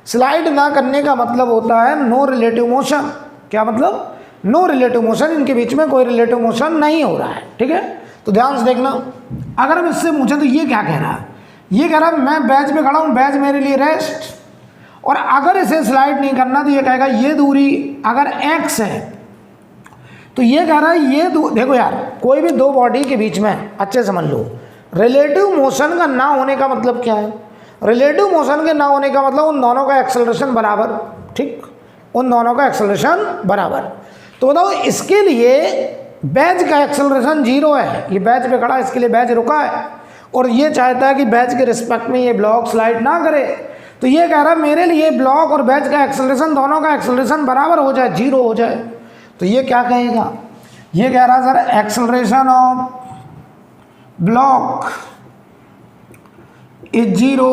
स्लाइड ना करने का मतलब होता है नो रिलेटिव मोशन। क्या मतलब? नो रिलेटिव मोशन, इनके बीच में कोई रिलेटिव मोशन नहीं हो रहा है। ठीक है, तो ध्यान से देखना। अगर हम इससे पूछें तो ये क्या कह रहा है? ये कह रहा है मैं बैच पे खड़ा हूँ, बैच मेरे लिए रेस्ट, और अगर इसे स्लाइड नहीं करना तो ये कहेगा ये दूरी अगर x है तो ये कह रहा है ये देखो यार, कोई भी दो बॉडी के बीच में अच्छे समझ लो, रिलेटिव मोशन का ना होने का मतलब क्या है? रिलेटिव मोशन के ना होने का मतलब उन दोनों का एक्सेलरेशन बराबर। ठीक, उन दोनों का एक्सेलरेशन बराबर। तो बताओ इसके लिए बैच का एक्सेलरेशन 0 है, ये बैच पे खड़ा है, इसके लिए बैच रुका है, और ये चाहता है कि बैच के रिस्पेक्ट में ये ब्लॉक स्लाइड ना करे। तो ये कह रहा है मेरे लिए ब्लॉक और बैच का एक्सेलरेशन, दोनों का एक्सेलरेशन बराबर हो जाए, 0 हो जाए। तो ये क्या कहेगा, ये कह रहा sir acceleration of block is 0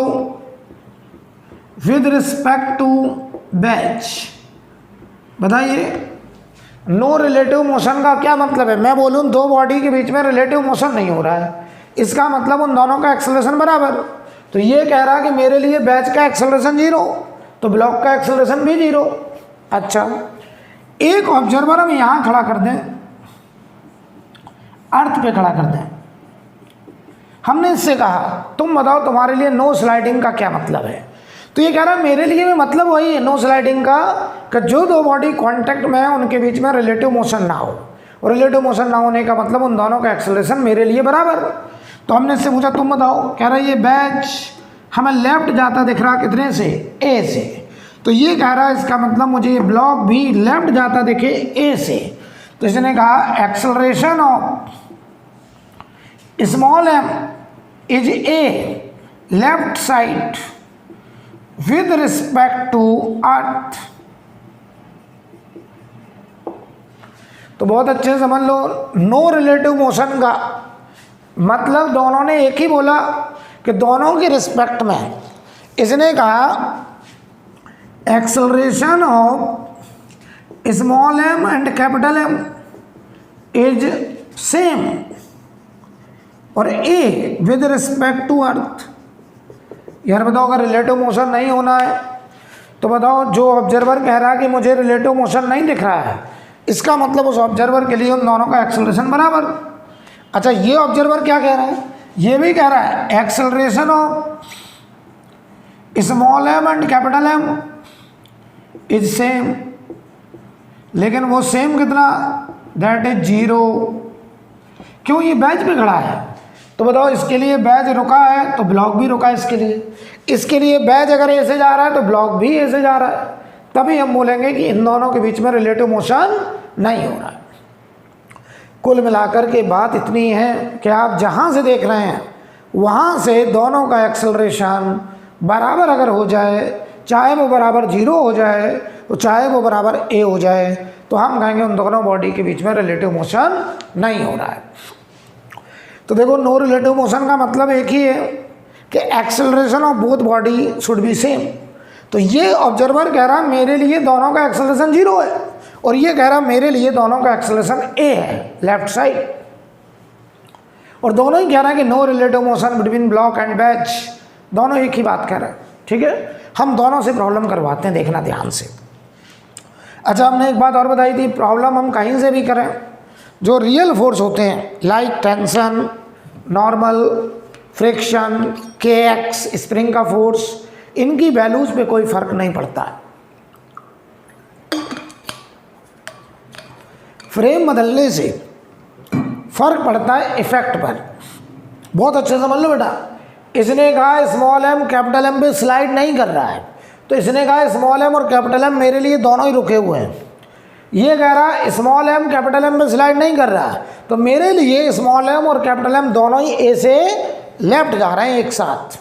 with respect to wedge. बताइए नो रिलेटिव मोशन का क्या मतलब है? मैं बोलूँ दो बॉडी के बीच में रिलेटिव मोशन नहीं हो रहा है, इसका मतलब उन दोनों का एक्सेलरेशन बराबर। तो ये कह रहा कि मेरे लिए बैच का एक्सेलरेशन 0, तो ब्लॉक का एक्सेलरेशन भी 0। अच्छा, एक ऑब्जर्वर हम यहाँ खड़ा कर दें, अर्थ पे खड़ा कर दें। हमने इससे कहा तुम बताओ तुम्हारे लिए नो स्लाइडिंग का क्या मतलब है? तो ये कह रहा है मेरे लिए भी मतलब वही है नो स्लाइडिंग का, कि जो दो बॉडी कांटेक्ट में है उनके बीच में रिलेटिव मोशन ना हो, और रिलेटिव मोशन ना होने का मतलब उन दोनों का एक्सेलरेशन मेरे लिए बराबर। तो हमने इससे पूछा तुम बताओ, कह रहा है ये बैच हमें लेफ्ट जाता दिख रहा कितने से, ए से। तो ये कह रहा है इसका मतलब मुझे ये ब्लॉक भी लेफ्ट जाता दिखे ए से। तो इसने कहा acceleration of small M is A left side with respect to earth. तो बहुत अच्छे से समझ लो, नो रिलेटिव मोशन का मतलब दोनों ने एक ही बोला कि दोनों की रिस्पेक्ट में। इसने कहा acceleration of small M and capital M is same और a with respect to earth. यार बताओ अगर रिलेटिव मोशन नहीं होना है तो बताओ जो ऑब्जर्वर कह रहा है कि मुझे रिलेटिव मोशन नहीं दिख रहा है, इसका मतलब उस ऑब्जर्वर के लिए उन दोनों का एक्सेलरेशन बराबर। अच्छा, ये ऑब्जर्वर क्या कह रहा है? ये भी कह रहा है acceleration of small M and capital M is same, लेकिन वो सेम कितना, दैट इज 0। क्यों? ये बैच पे खड़ा है। तो बताओ इसके लिए बैच रुका है तो ब्लॉक भी रुका है इसके लिए बैच अगर ए से जा रहा है तो ब्लॉक भी ए से जा रहा है, तभी हम बोलेंगे कि इन दोनों के बीच में रिलेटिव मोशन नहीं हो रहा है। कुल मिलाकर के बात इतनी है कि आप जहाँ से देख रहे हैं वहाँ से दोनों का एक्सेलरेशन बराबर अगर हो जाए, चाहे वो बराबर 0 हो जाए तो चाहे वो बराबर ए हो जाए, तो हम कहेंगे उन दोनों बॉडी के बीच में रिलेटिव मोशन नहीं हो रहा है। तो देखो नो रिलेटिव मोशन का मतलब एक ही है कि acceleration of both body should be same. तो ये ऑब्जर्वर कह रहा मेरे लिए दोनों का एक्सेलरेशन 0 है, और ये कह रहा मेरे लिए दोनों का एक्सेलरेशन ए है लेफ्ट साइड, और दोनों ही कह रहे हैं कि no relative motion between block and wedge, दोनों एक ही बात कह रहे हैं। ठीक है, हम दोनों से प्रॉब्लम करवाते हैं, देखना ध्यान से। अच्छा, हमने एक बात और बताई थी, प्रॉब्लम हम कहीं से भी करें, जो रियल फोर्स होते हैं लाइक टेंशन, नॉर्मल, फ्रिक्शन, के एक्स, स्प्रिंग का फोर्स, इनकी वैल्यूज पे कोई फर्क नहीं पड़ता है। फ्रेम बदलने से फर्क पड़ता है इफेक्ट पर। बहुत अच्छे समझ लो बेटा। इसने कहा स्मॉल एम कैपिटल एम पे स्लाइड नहीं कर रहा है, तो इसने कहा स्मॉल एम और कैपिटल एम मेरे लिए दोनों ही रुके हुए हैं। ये कह रहा है स्मॉल एम कैपिटल एम पे स्लाइड नहीं कर रहा है, तो मेरे लिए स्मॉल एम और कैपिटल एम दोनों ही ए से लेफ्ट जा रहे हैं एक साथ।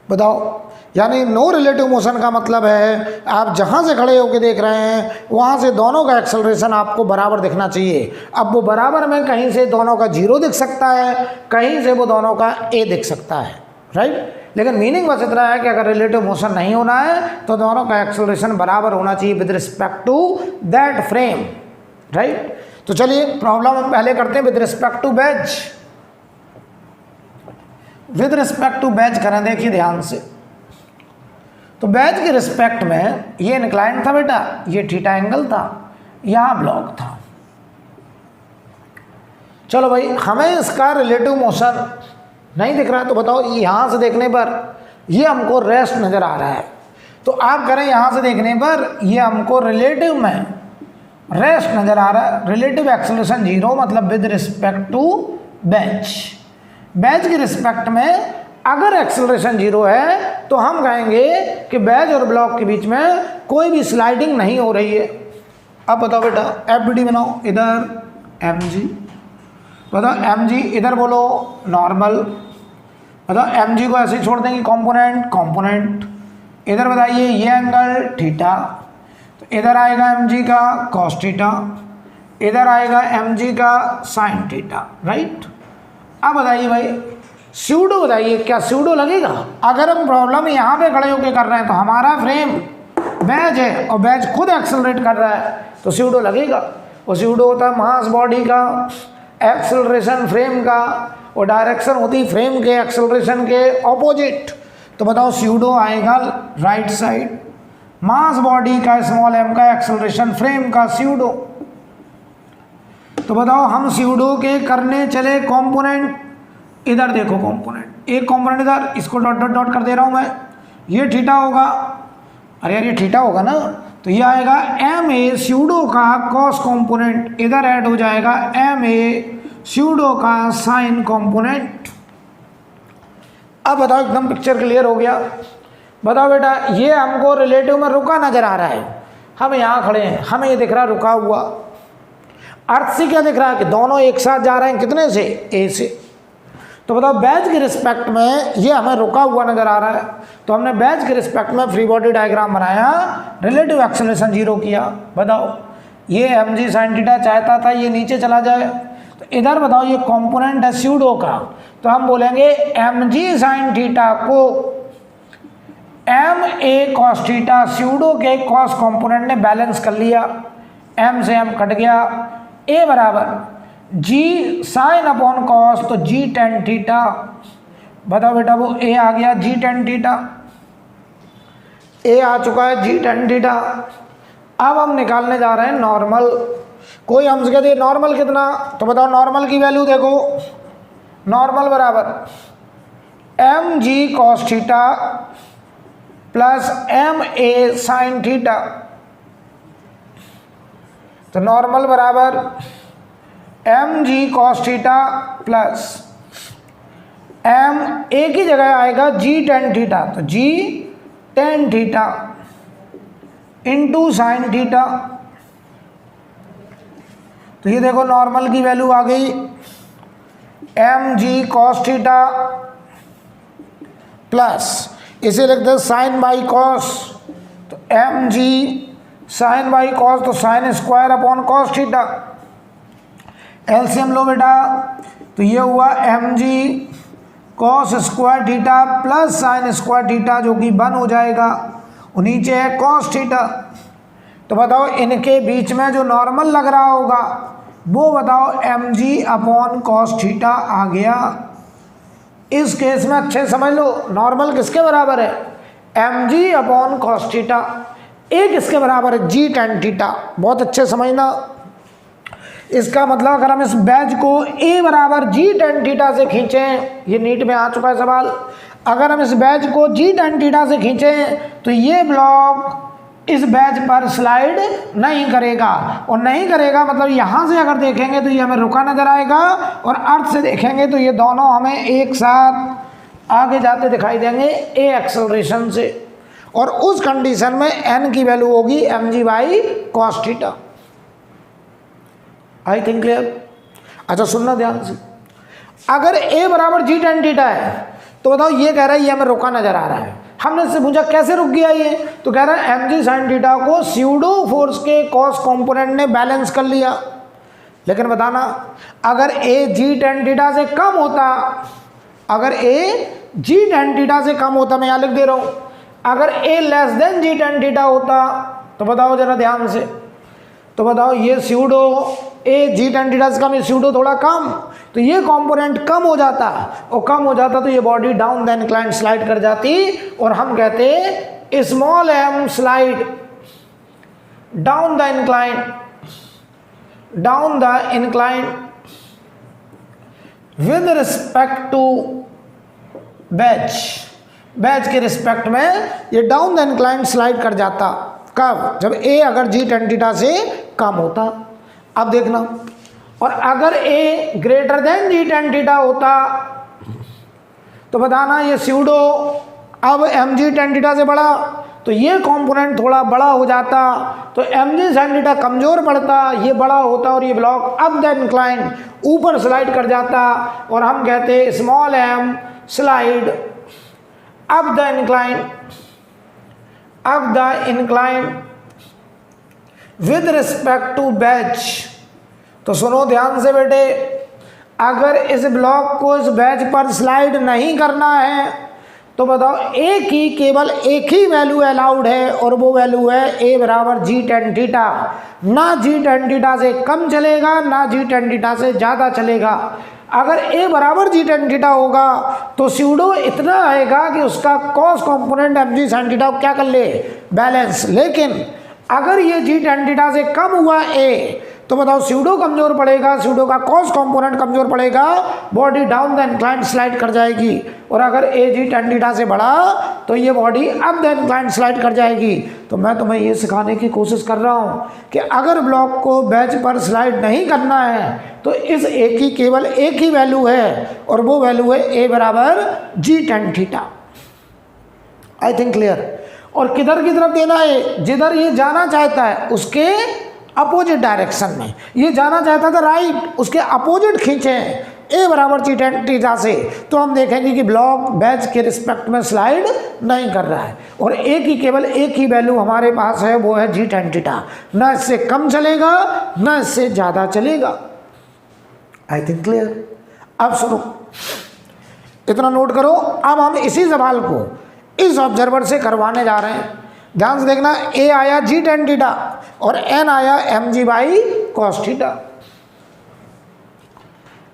बताओ, यानी नो रिलेटिव मोशन का मतलब है आप जहाँ से खड़े होकर देख रहे हैं वहाँ से दोनों का एक्सेलरेशन आपको बराबर दिखना चाहिए। अब वो बराबर में कहीं से दोनों का 0 दिख सकता है, कहीं से वो दोनों का ए दिख सकता है, राइट। लेकिन मीनिंग बस इतना है कि अगर रिलेटिव मोशन नहीं होना है तो दोनों का एक्सेलरेशन बराबर होना चाहिए with respect to that frame, right. तो चलिए प्रॉब्लम हम पहले करते हैं with respect to wedge. With respect to wedge करें, देखिए ध्यान से। तो बैच के रिस्पेक्ट में ये इंक्लाइन था बेटा, ये थीटा एंगल था, यहाँ ब्लॉक था। चलो भाई, हमें इसका रिलेटिव मोशन नहीं दिख रहा है, तो बताओ यहाँ से देखने पर ये हमको रेस्ट नज़र आ रहा है, तो आप करें यहाँ से देखने पर ये हमको रिलेटिव में रेस्ट नज़र आ रहा है। रिलेटिव एक्सेलरेशन 0 मतलब with respect to wedge. Wedge के रिस्पेक्ट में अगर एक्सेलरेशन 0 है तो हम कहेंगे कि बैच और ब्लॉक के बीच में कोई भी स्लाइडिंग नहीं हो रही है। अब बताओ बेटा, एफबीडी बनाओ, इधर mg, बताओ mg, इधर बोलो नॉर्मल, बताओ mg को ऐसे छोड़ देंगे कंपोनेंट, इधर बताइए ये एंगल थीटा, तो इधर आएगा mg का cos थीटा, इधर आएगा mg का sin थीटा, राइट। अब बताइए भाई स्यूडो, बताइए क्या स्यूडो लगेगा? अगर हम प्रॉब्लम यहाँ पे खड़े होकर कर रहे हैं तो हमारा फ्रेम बैज है और बैज खुद एक्सेलरेट कर रहा है तो स्यूडो लगेगा। वो स्यूडो होता है मास बॉडी का, एक्सेलरेशन फ्रेम का, और डायरेक्शन होती फ्रेम के एक्सेलरेशन के ऑपोजिट। तो बताओ स्यूडो आएगा राइट साइड, मास बॉडी का स्मॉल m का, एक्सेलरेशन फ्रेम का स्यूडो। तो बताओ हम स्यूडो के करने चले कंपोनेंट, इधर देखो कंपोनेंट, एक कंपोनेंट इधर, इसको डॉट डॉट डॉट कर दे रहा हूं मैं, ये थीटा होगा, अरे यार ये थीटा होगा ना, तो ये आएगा एम ए स्यूडो का कॉस कंपोनेंट, इधर ऐड हो जाएगा एम ए स्यूडो का साइन कंपोनेंट। अब बताओ एकदम पिक्चर क्लियर हो गया। बताओ बेटा ये हमको रिलेटिव में रुका नजर आ रहा है, हम यहाँ खड़े हैं, हमें ये दिख रहा है रुका हुआ। अर्थ से क्या दिख रहा है कि दोनों एक साथ जा रहे हैं, कितने से? ए से। तो बताओ बैज के रिस्पेक्ट में ये हमें रुका हुआ नजर आ रहा है, तो हमने बैज के रिस्पेक्ट में फ्री बॉडी डायग्राम बनाया, रिलेटिव एक्सेलरेशन जीरो किया। बताओ ये mg sin थीटा चाहता था ये नीचे चला जाए, तो इधर बताओ ये कंपोनेंट है स्यूडो का, तो हम बोलेंगे mg sin थीटा को ma cos थीटा स्यूडो के कॉस कंपोनेंट ने बैलेंस कर लिया, m से m कट गया, a बराबर g साइन अपॉन कॉस, तो g tan थीटा। बताओ बेटा वो a आ गया g tan थीटा, a आ चुका है g tan थीटा। अब हम निकालने जा रहे हैं नॉर्मल। कोई हमसे कहते हैं नॉर्मल कितना, तो बताओ नॉर्मल की वैल्यू देखो, नॉर्मल बराबर mg cos theta plus ma sin theta. तो नॉर्मल बराबर mg cos theta plus m a की जगह आएगा g tan थीटा, तो g tan theta into sine theta. तो ये देखो नॉर्मल की वैल्यू आ गई mg cos थीटा प्लस इसे लिख दे साइन बाई कॉस, तो mg साइन बाई कॉस, तो sine square upon cos theta. LCM लो बेटा, तो ये हुआ mg cos square theta plus sine square theta जो कि 1 हो जाएगा, और नीचे है cos थीटा। तो बताओ इनके बीच में जो नॉर्मल लग रहा होगा वो बताओ mg अपॉन cos थीटा आ गया। इस केस में अच्छे समझ लो नॉर्मल किसके बराबर है, mg अपॉन cos थीटा, एक इसके बराबर है g tan थीटा। बहुत अच्छे समझना, इसका मतलब अगर हम इस बैज को a बराबर g tan थीटा से खींचें, ये नीट में आ चुका है सवाल, अगर हम इस बैज को g tan थीटा से खींचें तो ये ब्लॉक इस बैज पर स्लाइड नहीं करेगा, और नहीं करेगा मतलब यहाँ से अगर देखेंगे तो ये हमें रुका नजर आएगा, और अर्थ से देखेंगे तो ये दोनों हमें एक साथ आगे जाते दिखाई देंगे a एक्सेलरेशन से, और उस कंडीशन में n की वैल्यू होगी mg by cos theta. I think clear? अच्छा सुनना ध्यान से, अगर a बराबर g tan थीटा है तो बताओ ये कह रहा है ये हमें रुका नजर आ रहा है। हमने इससे पूछा कैसे रुक गया ये, तो कह रहा है mg sin थीटा को स्यूडो फोर्स के कॉस कंपोनेंट ने बैलेंस कर लिया। लेकिन बताना अगर a g tan थीटा से कम होता, अगर a g tan थीटा से कम होता, मैं यहाँ लिख दे रहा हूँ, अगर a less than g tan theta होता तो बताओ जरा ध्यान से, तो बताओ ये pseudo a g tan theta से कम, ये स्यूडो थोड़ा कम, तो ये कंपोनेंट कम हो जाता, और कम हो जाता तो ये body down the incline slide कर जाती, और हम कहते small m slide down the incline, down the incline with respect to wedge, wedge के रिस्पेक्ट में ये डाउन द इंक्लाइन स्लाइड कर जाता। कब? जब a अगर g tan थीटा से कम होता। अब देखना, और अगर a greater than g tan theta होता तो बताना ये स्यूडो अब mg tan थीटा से बड़ा, तो ये कंपोनेंट थोड़ा बड़ा हो जाता, तो mg sin थीटा कमजोर पड़ता, ये बड़ा होता, और ये ब्लॉक अप द इंक्लाइन ऊपर स्लाइड कर जाता, और हम कहते small m slide up the incline, up the incline with respect to wedge. तो सुनो ध्यान से बेटे, अगर इस ब्लॉक को इस बैच पर स्लाइड नहीं करना है तो बताओ केवल एक ही वैल्यू अलाउड है और वो वैल्यू है a बराबर जी टेन थीटा। ना जी टेन थीटा से कम चलेगा ना जी टेन थीटा से ज़्यादा चलेगा। अगर a बराबर जी टेन थीटा होगा तो स्यूडो इतना आएगा कि उसका cos component M G sine theta क्या कर ले, बैलेंस। लेकिन अगर ये जी टेन थीटा से कम हुआ a तो बताओ स्यूडो कमजोर पड़ेगा, स्यूडो का कॉस कंपोनेंट कमजोर पड़ेगा, body down the inclined slide कर जाएगी। और अगर ए जी टेन थीटा से बढ़ा तो ये body up the inclined slide कर जाएगी। तो मैं तुम्हें ये सिखाने की कोशिश कर रहा हूँ कि अगर ब्लॉक को बैच पर स्लाइड नहीं करना है तो इस ए की केवल एक ही वैल्यू है और वो वैल्यू है ए बराबर g tan theta. I think clear. और किधर की तरफ देना है, जिधर ये जाना चाहता है उसके अपोजिट डायरेक्शन में। ये जाना चाहता था राइट, उसके अपोजिट खींचे ए बराबर जी टेन थीटा से, तो हम देखेंगे कि ब्लॉक बैच के रिस्पेक्ट में स्लाइड नहीं कर रहा है और ए की केवल एक ही वैल्यू हमारे पास है, वो है जी टेन थीटा। न इससे कम चलेगा न इससे ज़्यादा चलेगा। आई थिंक क्लियर। अब सुनो, इतना नोट करो। अब हम इसी सवाल को इस ऑब्जर्वर से करवाने जा रहे हैं। ध्यान से देखना, ए आया जी टेन थीटा और एन आया M G by cos theta.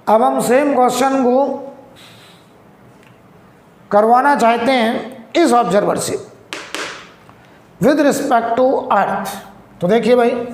अब हम सेम क्वेश्चन को करवाना चाहते हैं इस ऑब्जर्वर से विद रिस्पेक्ट टू अर्थ। तो देखिए भाई,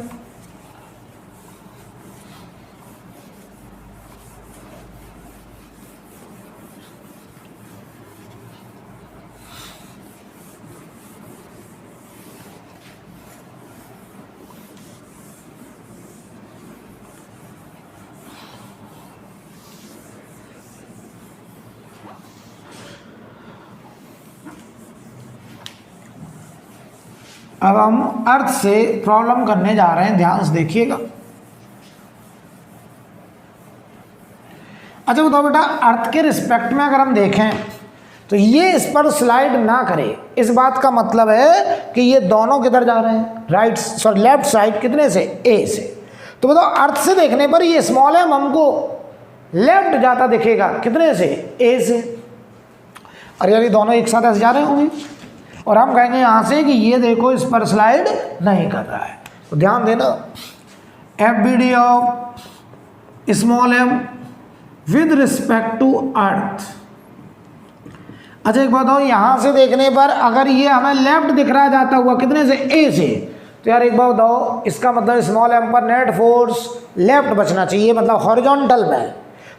अब हम अर्थ से प्रॉब्लम करने जा रहे हैं, ध्यान से देखिएगा। अच्छा बताओ बेटा, अर्थ के रिस्पेक्ट में अगर हम देखें तो ये इस पर स्लाइड ना करे, इस बात का मतलब है कि ये दोनों किधर जा रहे हैं, राइट सॉरी लेफ्ट साइड, कितने से, ए से। तो बताओ अर्थ से देखने पर ये स्मॉल एम हमको लेफ्ट जाता दिखेगा, कितने से, ए से। और यार ये दोनों एक साथ ऐसे जा रहे होंगे और हम कहेंगे यहाँ से कि ये देखो इस पर स्लाइड नहीं कर रहा है। तो ध्यान देना, F B D of small M with respect to earth. अच्छा एक बताओ, यहाँ से देखने पर अगर ये हमें लेफ्ट दिख रहा जाता हुआ, कितने से, ए से, तो यार एक बात बताओ, इसका मतलब स्मॉल एम पर नेट फोर्स लेफ्ट बचना चाहिए, मतलब हॉरिजॉन्टल में।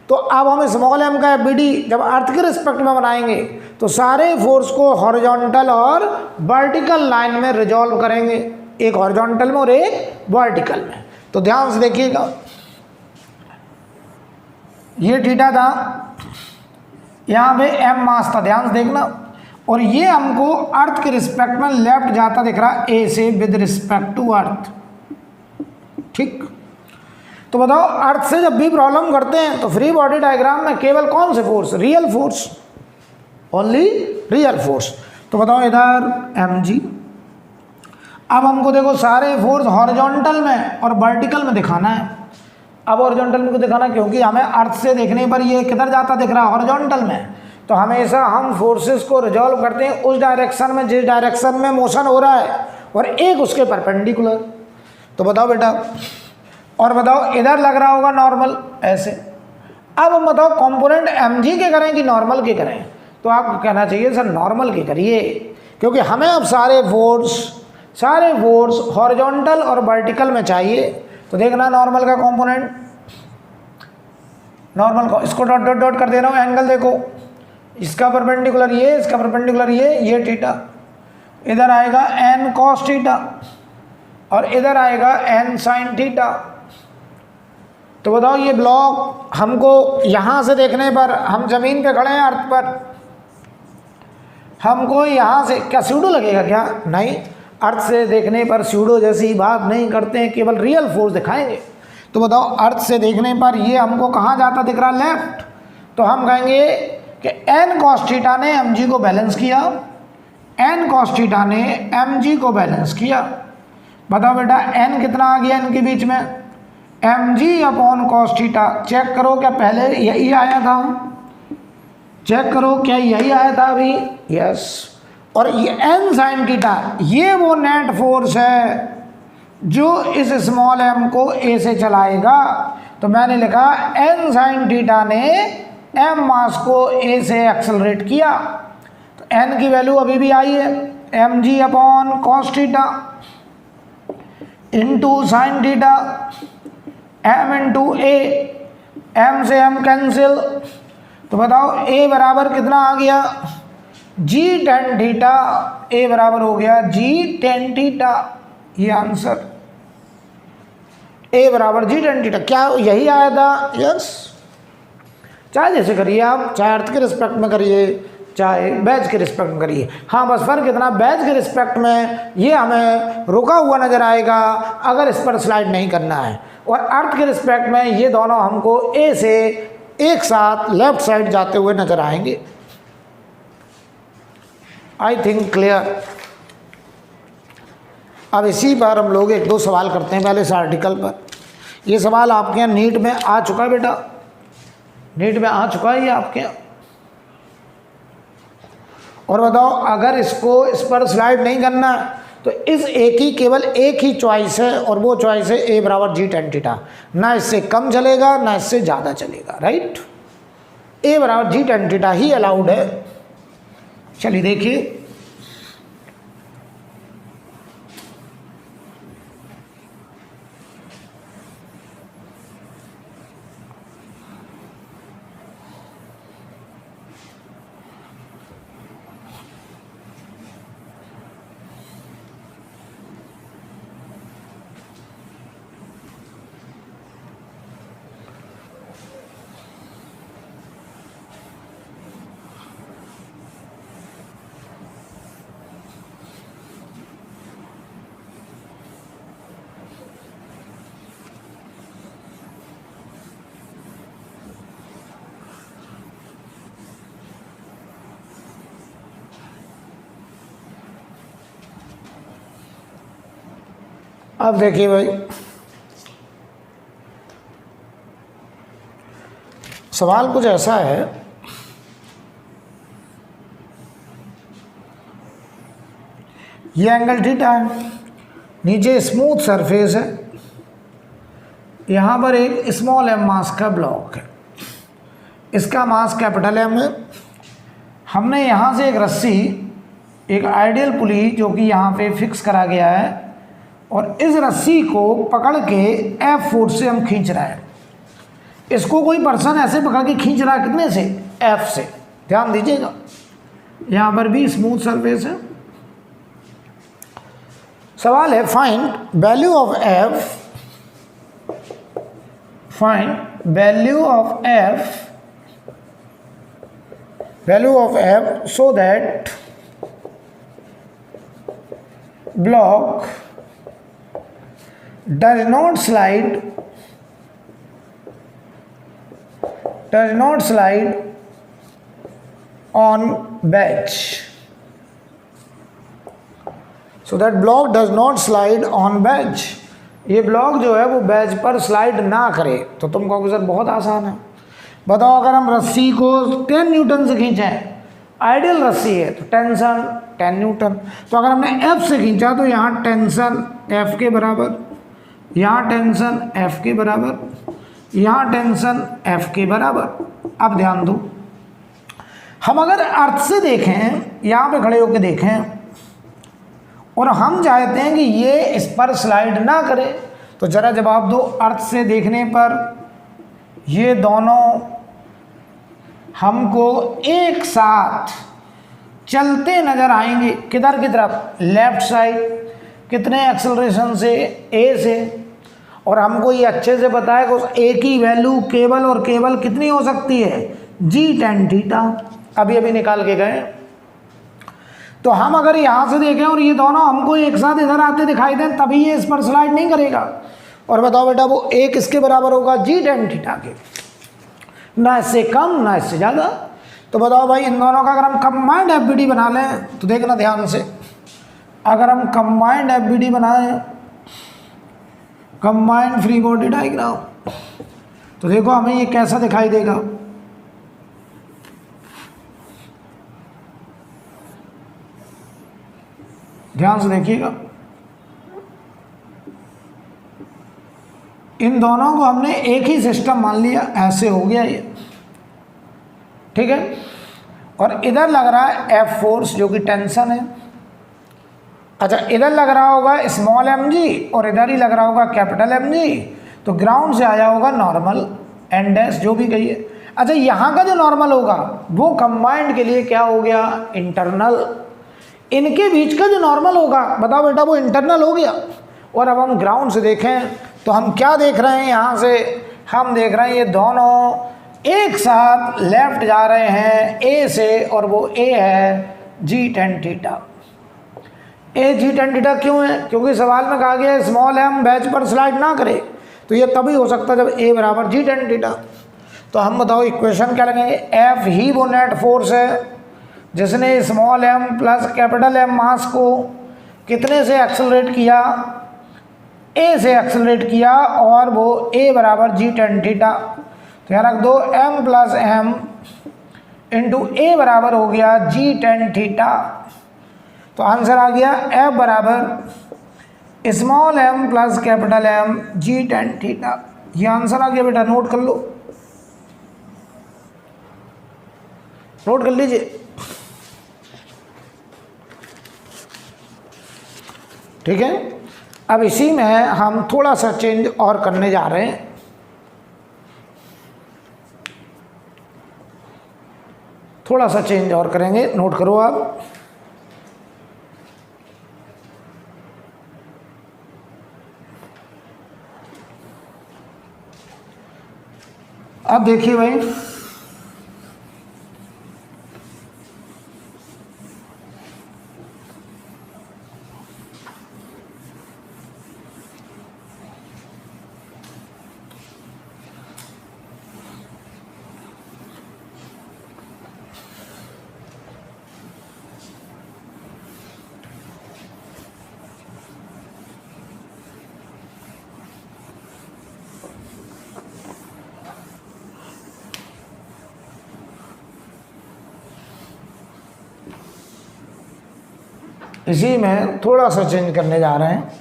तो अब हम स्मॉल एम का एफबीडी जब अर्थ के रिस्पेक्ट में बनाएंगे तो सारे फोर्स को हॉरिजॉन्टल और वर्टिकल लाइन में रिजॉल्व करेंगे, एक हॉरिजॉन्टल में और एक वर्टिकल में। तो ध्यान से देखिएगा, ये थीटा था, यहाँ पे एम मास था, ध्यान से देखना, और ये हमको अर्थ के रिस्पेक्ट में लेफ्ट जाता दिख रहा ए से विद रिस्पेक्ट टू अर्थ। ठीक, तो बताओ अर्थ से जब भी प्रॉब्लम करते हैं तो फ्री बॉडी डायग्राम में केवल कौन से force, real force, only real force. तो बताओ इधर एम जी। अब हमको देखो सारे फोर्स हॉरिजॉन्टल में और वर्टिकल में दिखाना है। अब हॉरिजॉन्टल में क्यों दिखाना, क्योंकि हमें अर्थ से देखने पर ये किधर जाता दिख रहा है, हॉरिजॉन्टल में। तो हमेशा हम फोर्सेस को रिजॉल्व करते हैं उस डायरेक्शन में जिस डायरेक्शन में मोशन हो रहा है और एक उसके परपेंडिकुलर। तो बताओ बेटा, और बताओ इधर लग रहा होगा नॉर्मल ऐसे। अब हम बताओ कंपोनेंट एम जी के करें कि नॉर्मल के करें, तो आपको कहना चाहिए सर नॉर्मल के करिए, क्योंकि हमें अब सारे फोर्स हॉरिजॉन्टल और वर्टिकल में चाहिए। तो देखना नॉर्मल का कंपोनेंट, नॉर्मल को इसको डॉट डॉट डॉट कर दे रहा हूँ, एंगल देखो, इसका परपेंडिकुलर ये, इसका परपेंडिकुलर ये थीटा, इधर आएगा एन कॉस थीटा और इधर आएगा एन साइन थीटा। तो बताओ ये ब्लॉक हमको यहाँ से देखने पर, हम जमीन पे खड़े हैं अर्थ पर, हमको यहाँ से क्या स्यूडो लगेगा क्या, नहीं, अर्थ से देखने पर स्यूडो जैसी बात नहीं करते हैं, केवल रियल फोर्स दिखाएंगे। तो बताओ अर्थ से देखने पर ये हमको कहाँ जाता दिख रहा, लेफ्ट। तो हम कहेंगे कि एन कॉस थीटा ने एम जी को बैलेंस किया, एन कॉस थीटा ने एम जी को बैलेंस किया। बताओ बेटा n कितना आ गया इनके बीच में, mg/cos थीटा। चेक करो क्या पहले यही आया था, चेक करो क्या यही आया था अभी, यस। और ये n sin थीटा ये वो नेट फोर्स है जो इस स्मॉल m को a से चलाएगा। तो मैंने लिखा n sin थीटा ने m मास को a से एक्सेलरेट किया। तो n की वैल्यू अभी भी आई है, mg/cos theta into sine theta m into a, m से m कैंसिल। तो बताओ a बराबर कितना आ गया, g tan थीटा, a बराबर हो गया g tan थीटा। ये आंसर a बराबर g tan थीटा, क्या यही आया था, यस। चाहे जैसे करिए आप, चाहे अर्थ के रिस्पेक्ट में करिए चाहे बैच के रिस्पेक्ट में करिए। हाँ बस फर्क इतना, बैच के रिस्पेक्ट में ये हमें रुका हुआ नजर आएगा अगर इस पर स्लाइड नहीं करना है, और अर्थ के रिस्पेक्ट में ये दोनों हमको ए से एक साथ लेफ्ट साइड जाते हुए नजर आएंगे। आई थिंक क्लियर। अब इसी पर हम लोग एक दो सवाल करते हैं पहले इस आर्टिकल पर। ये सवाल आपके यहाँ नीट में आ चुका है बेटा, नीट में आ चुका है ये आपके यहाँ। और बताओ अगर इसको इस पर स्लाइड नहीं करना तो इस एक ही केवल एक ही चॉइस है, और वो चॉइस है a बराबर g tan थीटा। ना इससे कम चलेगा ना इससे ज़्यादा चलेगा, राइट। a बराबर g tan थीटा ही अलाउड है। चलिए देखिए, अब देखिए भाई, सवाल कुछ ऐसा है, ये एंगल थीटा है, नीचे स्मूथ सरफेस है, यहाँ पर एक स्मॉल एम मास का ब्लॉक है, इसका मास कैपिटल एम है। हमने यहाँ से एक रस्सी, एक आइडियल पुली जो कि यहाँ पे फिक्स करा गया है, और इस रस्सी को पकड़ के F फोर्स से हम खींच रहा है। इसको कोई पर्सन ऐसे पकड़ के खींच रहा है, कितने से, F से। ध्यान दीजिएगा, यहाँ पर भी स्मूथ सरफेस है। सवाल है find value of F, find value of F so that block does not slide on bench, so that block does not slide on bench। ये ब्लॉक जो है वो बेंच पर स्लाइड ना करे। तो तुम कहोगे सर बहुत आसान है। बताओ अगर हम रस्सी को 10 न्यूटन से खींचें, आइडियल रस्सी है तो टेंशन 10 न्यूटन, तो अगर हमने F से खींचा तो यहाँ टेंशन F के बराबर, यहाँ टेंशन F के बराबर, यहाँ टेंशन F के बराबर। अब ध्यान दो, हम अगर अर्थ से देखें, यहाँ पे खड़े होकर देखें, और हम चाहते हैं कि ये इस पर स्लाइड ना करे, तो ज़रा जवाब दो। अर्थ से देखने पर ये दोनों हमको एक साथ चलते नज़र आएंगे, किधर की तरफ, लेफ्ट साइड। कितने एक्सेलरेशन से, A से। और हमको ये अच्छे से पता है कि A की वैल्यू केवल और केवल कितनी हो सकती है, g tan थीटा। अभी अभी निकाल के गए। तो हम अगर यहाँ से देखें और ये दोनों हमको एक साथ इधर आते दिखाई दें, तभी ये इस पर स्लाइड नहीं करेगा। और बताओ बेटा वो A किसके बराबर होगा, g tan थीटा के, ना इससे कम ना इससे ज़्यादा। तो बताओ भाई इन दोनों का अगर हम कंबाइंड FBD बना लें, तो देखना ध्यान से, अगर हम कंबाइंड FBD बनाएं कंबाइंड फ्री बॉडी डायग्राम। तो देखो हमें ये कैसा दिखाई देगा, ध्यान से देखिएगा। इन दोनों को हमने एक ही सिस्टम मान लिया, ऐसे हो गया ये, ठीक है। और इधर लग रहा है एफ फोर्स जो कि टेंशन है। अच्छा, इधर लग रहा होगा स्मॉल एम जी और इधर ही लग रहा होगा कैपिटल एम जी। तो ग्राउंड से आया होगा नॉर्मल एन डैश जो भी कहिए। अच्छा, यहाँ का जो नॉर्मल होगा वो कंबाइंड के लिए क्या हो गया, इंटरनल। इनके बीच का जो नॉर्मल होगा बताओ बेटा, वो इंटरनल हो गया। और अब हम ग्राउंड से देखें तो हम क्या देख रहे हैं, यहाँ से हम देख रहे हैं ये दोनों एक साथ लेफ्ट जा रहे हैं ए से, और वो ए है जी टेन थीटा। ए जी टेन थीटा क्यों है, क्योंकि सवाल में कहा गया है स्मॉल एम बैच पर स्लाइड ना करे, तो ये तभी हो सकता है जब ए बराबर जी टेन थीटा। तो हम बताओ इक्वेशन क्या लगेंगे, एफ ही वो नेट फोर्स है जिसने small M plus capital M mass को कितने से एक्सेलरेट किया, ए से एक्सेलरेट किया, और वो ए बराबर जी टेन थीटा। तो यहाँ रख दो M plus M into A बराबर हो गया जी टेन थीटा। तो आंसर आ गया एफ बराबर small M plus capital M G tan theta. ये आंसर आ गया बेटा, नोट कर लो, नोट कर लीजिए, ठीक है। अब इसी में हम थोड़ा सा चेंज और करने जा रहे हैं। थोड़ा सा चेंज और करेंगे, नोट करो आप। अब देखिए भाई, इसी में थोड़ा सा चेंज करने जा रहे हैं।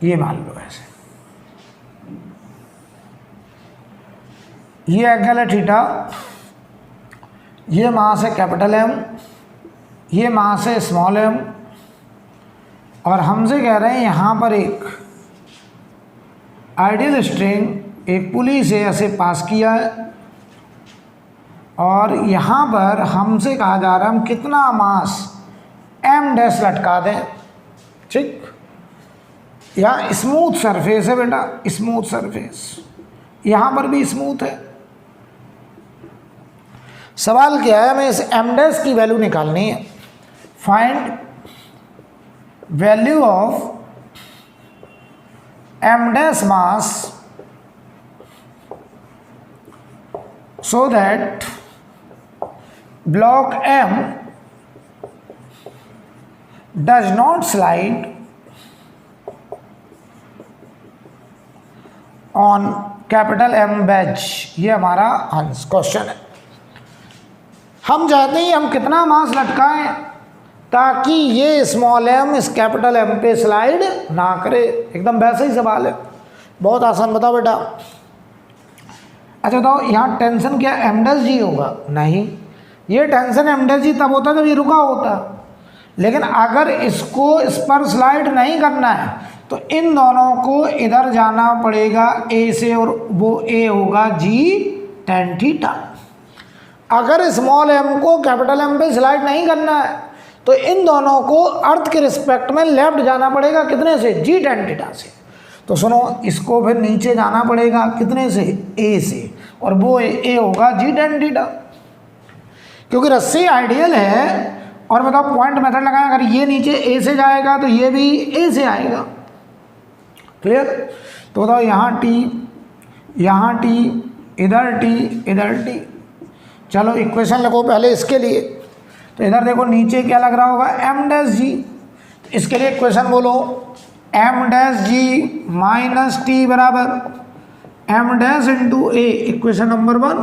ये मान लो ऐसे, ये एंगल है थीटा, ये मास है कैपिटल एम, ये मास है स्मॉल एम, और हमसे कह रहे हैं यहाँ पर एक आइडियल स्ट्रिंग एक पुली से ऐसे पास किया है, और यहाँ पर हमसे कहा जा रहा है हम कितना मास एम डैश लटका दें, ठीक। यहाँ स्मूथ सरफेस है बेटा, स्मूथ सरफेस, यहाँ पर भी स्मूथ है। सवाल क्या है, हमें इस एम डैश की वैल्यू निकालनी है। Find value of M dash mass so that block M does not slide on capital M wedge. ये हमारा क्वेश्चन है। हम चाहते हैं हम कितना मास लटकाएं ताकि ये स्मॉल एम इस कैपिटल एम पे स्लाइड ना करे। एकदम वैसा ही सवाल है, बहुत आसान। बताओ बेटा। अच्छा बताओ, यहाँ टेंशन क्या एम डैश जी होगा? नहीं, ये टेंशन एम डैश जी तब होता जब ये रुका होता। लेकिन अगर इसको इस पर स्लाइड नहीं करना है तो इन दोनों को इधर जाना पड़ेगा ए से, और वो ए होगा जी टेन थीटा। अगर स्मॉल एम को कैपिटल एम पे स्लाइड नहीं करना है तो इन दोनों को अर्थ के रिस्पेक्ट में लेफ्ट जाना पड़ेगा, कितने से? जी टेन थीटा से। तो सुनो, इसको फिर नीचे जाना पड़ेगा कितने से? ए से, और वो ए होगा जी टेन थीटा। क्योंकि रस्सी आइडियल है, और बताओ पॉइंट मेथड लगाएं, अगर ये नीचे ए से जाएगा तो ये भी ए से आएगा। क्लियर? तो बताओ यहाँ टी, यहाँ टी, इधर टी, इधर टी। चलो इक्वेशन लगो पहले इसके लिए। तो इधर देखो नीचे क्या लग रहा होगा? एम डैश जी। इसके लिए इक्वेशन बोलो, M dash g minus T बराबर एम डैश इंटू ए, इक्वेशन नंबर 1।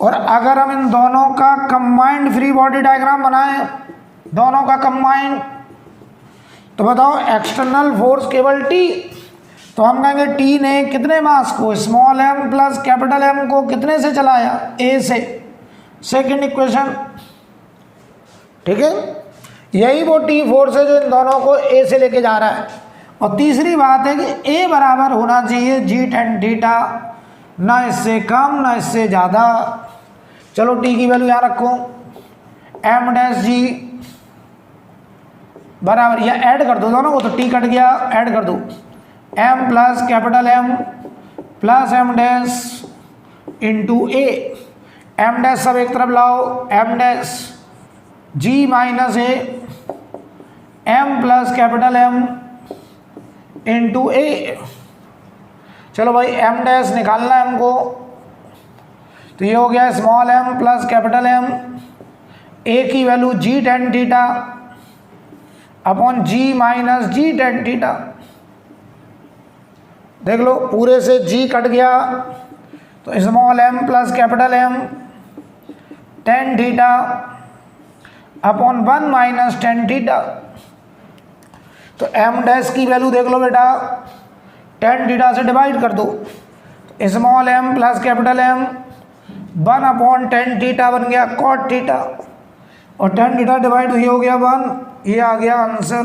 और अगर हम इन दोनों का कंबाइंड फ्री बॉडी डायग्राम बनाएं, दोनों का कंबाइंड, तो बताओ एक्सटर्नल फोर्स केवल टी, तो हम कहेंगे टी ने कितने मास को, small M plus capital M को कितने से चलाया, ए से, सेकंड इक्वेशन। ठीक है, यही वो टी फोर्स है जो इन दोनों को ए से लेके जा रहा है। और तीसरी बात है कि ए बराबर होना चाहिए जी टेन थीटा, ना इससे कम ना इससे ज़्यादा। चलो टी की वैल्यू यहाँ रखो, एम डैश जी बराबर, या ऐड कर दो दोनों को, तो टी कट गया, ऐड कर दो, M plus capital M plus m dash into a. M dash सब एक तरफ लाओ, m dash g minus a, m plus capital M into a. चलो भाई एम डैश निकालना है हमको, तो ये हो गया small M plus capital M, a की value g tan theta upon g minus g tan theta. देख लो पूरे से जी कट गया, तो small M plus capital M tan theta upon 1 minus tan theta. तो एम डैश की वैल्यू देख लो बेटा, टेन थीटा से डिवाइड कर दो, small M plus capital M 1 upon tan theta बन गया कॉट थीटा, और टेन थीटा डिवाइड ये हो गया 1, ये आ गया answer.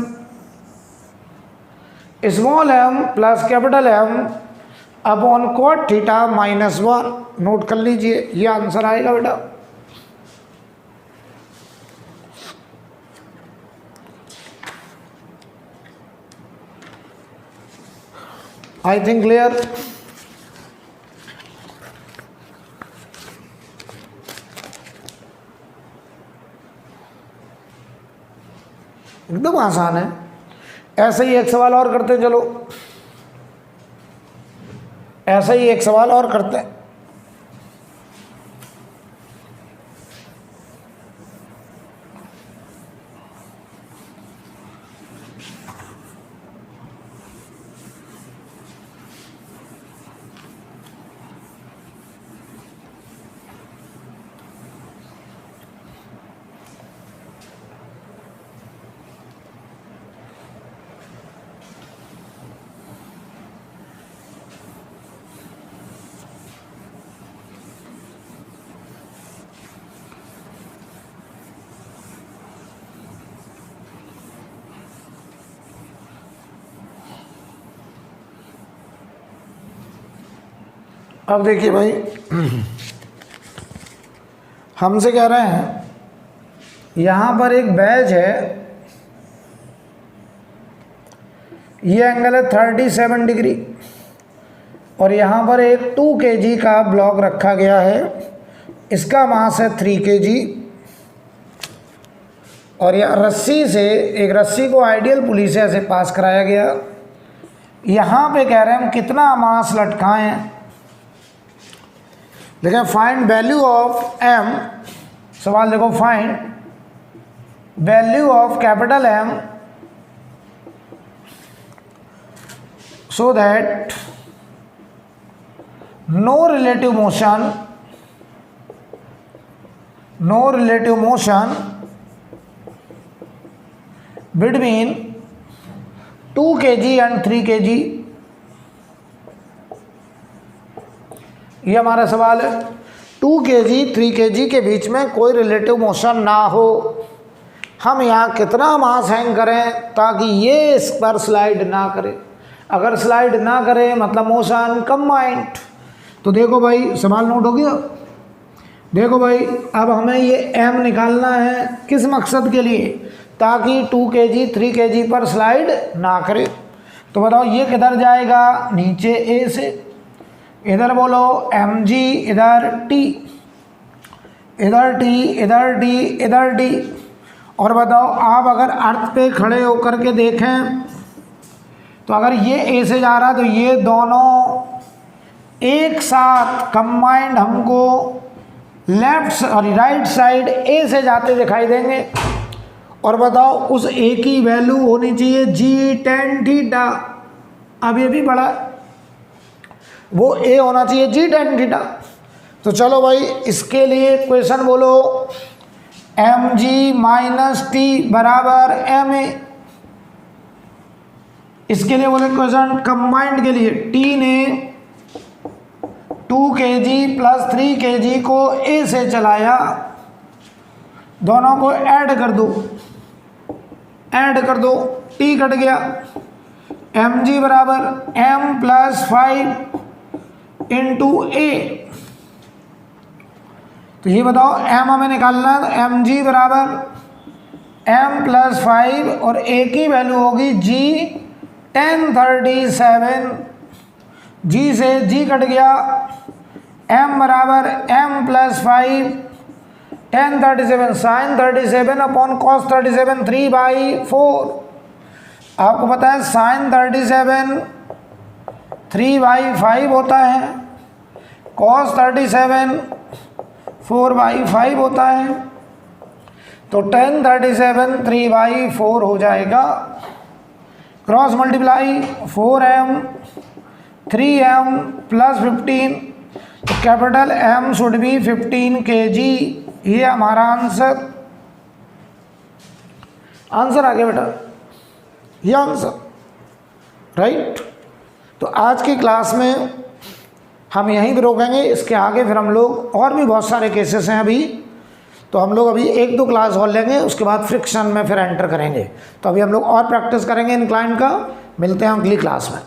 Small M plus capital M upon cot theta minus 1, नोट कर लीजिए, ये आंसर आएगा बेटा। I think clear. एकदम आसान है। ऐसे ही एक सवाल और करते हैं, चलो ऐसे ही एक सवाल और करते हैं। अब देखिए भाई, हमसे कह रहे हैं यहाँ पर एक बैज है, ये एंगल है 37 डिग्री, और यहाँ पर एक 2 kg का ब्लॉक रखा गया है, इसका मास है 3 kg, और यह रस्सी से, एक रस्सी को आइडियल पुली से ऐसे पास कराया गया। यहाँ पे कह रहे हैं हम कितना मास लटकाएं। देखिए फाइंड वैल्यू ऑफ एम, सवाल देखो, find value of capital M so that no relative motion between 2 kg and 3 kg। ये हमारा सवाल है, 2 kg 3 kg के बीच में कोई रिलेटिव मोशन ना हो, हम यहाँ कितना मास हैंग करें ताकि ये इस पर स्लाइड ना करे। अगर स्लाइड ना करे मतलब मोशन कंबाइंड। तो देखो भाई सवाल नोट हो गया। देखो भाई अब हमें ये m निकालना है, किस मकसद के लिए, ताकि 2 kg 3 kg पर स्लाइड ना करे। तो बताओ ये किधर जाएगा, नीचे a से, इधर बोलो mg, इधर t, इधर t, इधर d, इधर d। और बताओ आप अगर अर्थ पे खड़े होकर के देखें तो अगर ये a से जा रहा है तो ये दोनों एक साथ कंबाइंड हमको लेफ्ट और राइट साइड a से जाते दिखाई देंगे। और बताओ उस ए की वैल्यू होनी चाहिए जी टेन थीटा। अब ये भी बड़ा, वो ए होना चाहिए जी टेन थीटा। तो चलो भाई इसके लिए क्वेश्चन बोलो, एम जी माइनस टी बराबर एम ए। इसके लिए बोले क्वेश्चन कंबाइंड के लिए, टी ने 2 kg प्लस 3 kg को ए से चलाया, दोनों को ऐड कर दो, टी कट गया, एम जी बराबर एम प्लस 5 इंटू ए। तो ये बताओ एम हमें निकालना, एम जी बराबर एम प्लस 5 और ए की वैल्यू होगी जी 1037, जी से जी कट गया, एम बराबर M plus 5 1037 sine 37 upon cos 37 3/4। आपको पता है साइन 37 3/5 होता है, कॉस 37 4/5 होता है, तो 1037 3/4 हो जाएगा। Cross multiply 4m 3m plus 15, तो capital M should be 15 kg। ये हमारा आंसर आ गया बेटा, ये आंसर राइट। तो आज की क्लास में हम यहीं पे रोकेंगे, इसके आगे फिर हम लोग और भी बहुत सारे केसेस हैं अभी, तो हम लोग अभी 1-2 क्लास और लेंगे, उसके बाद फ्रिक्शन में फिर एंटर करेंगे। तो अभी हम लोग और प्रैक्टिस करेंगे इंक्लाइन का। मिलते हैं अगली क्लास में।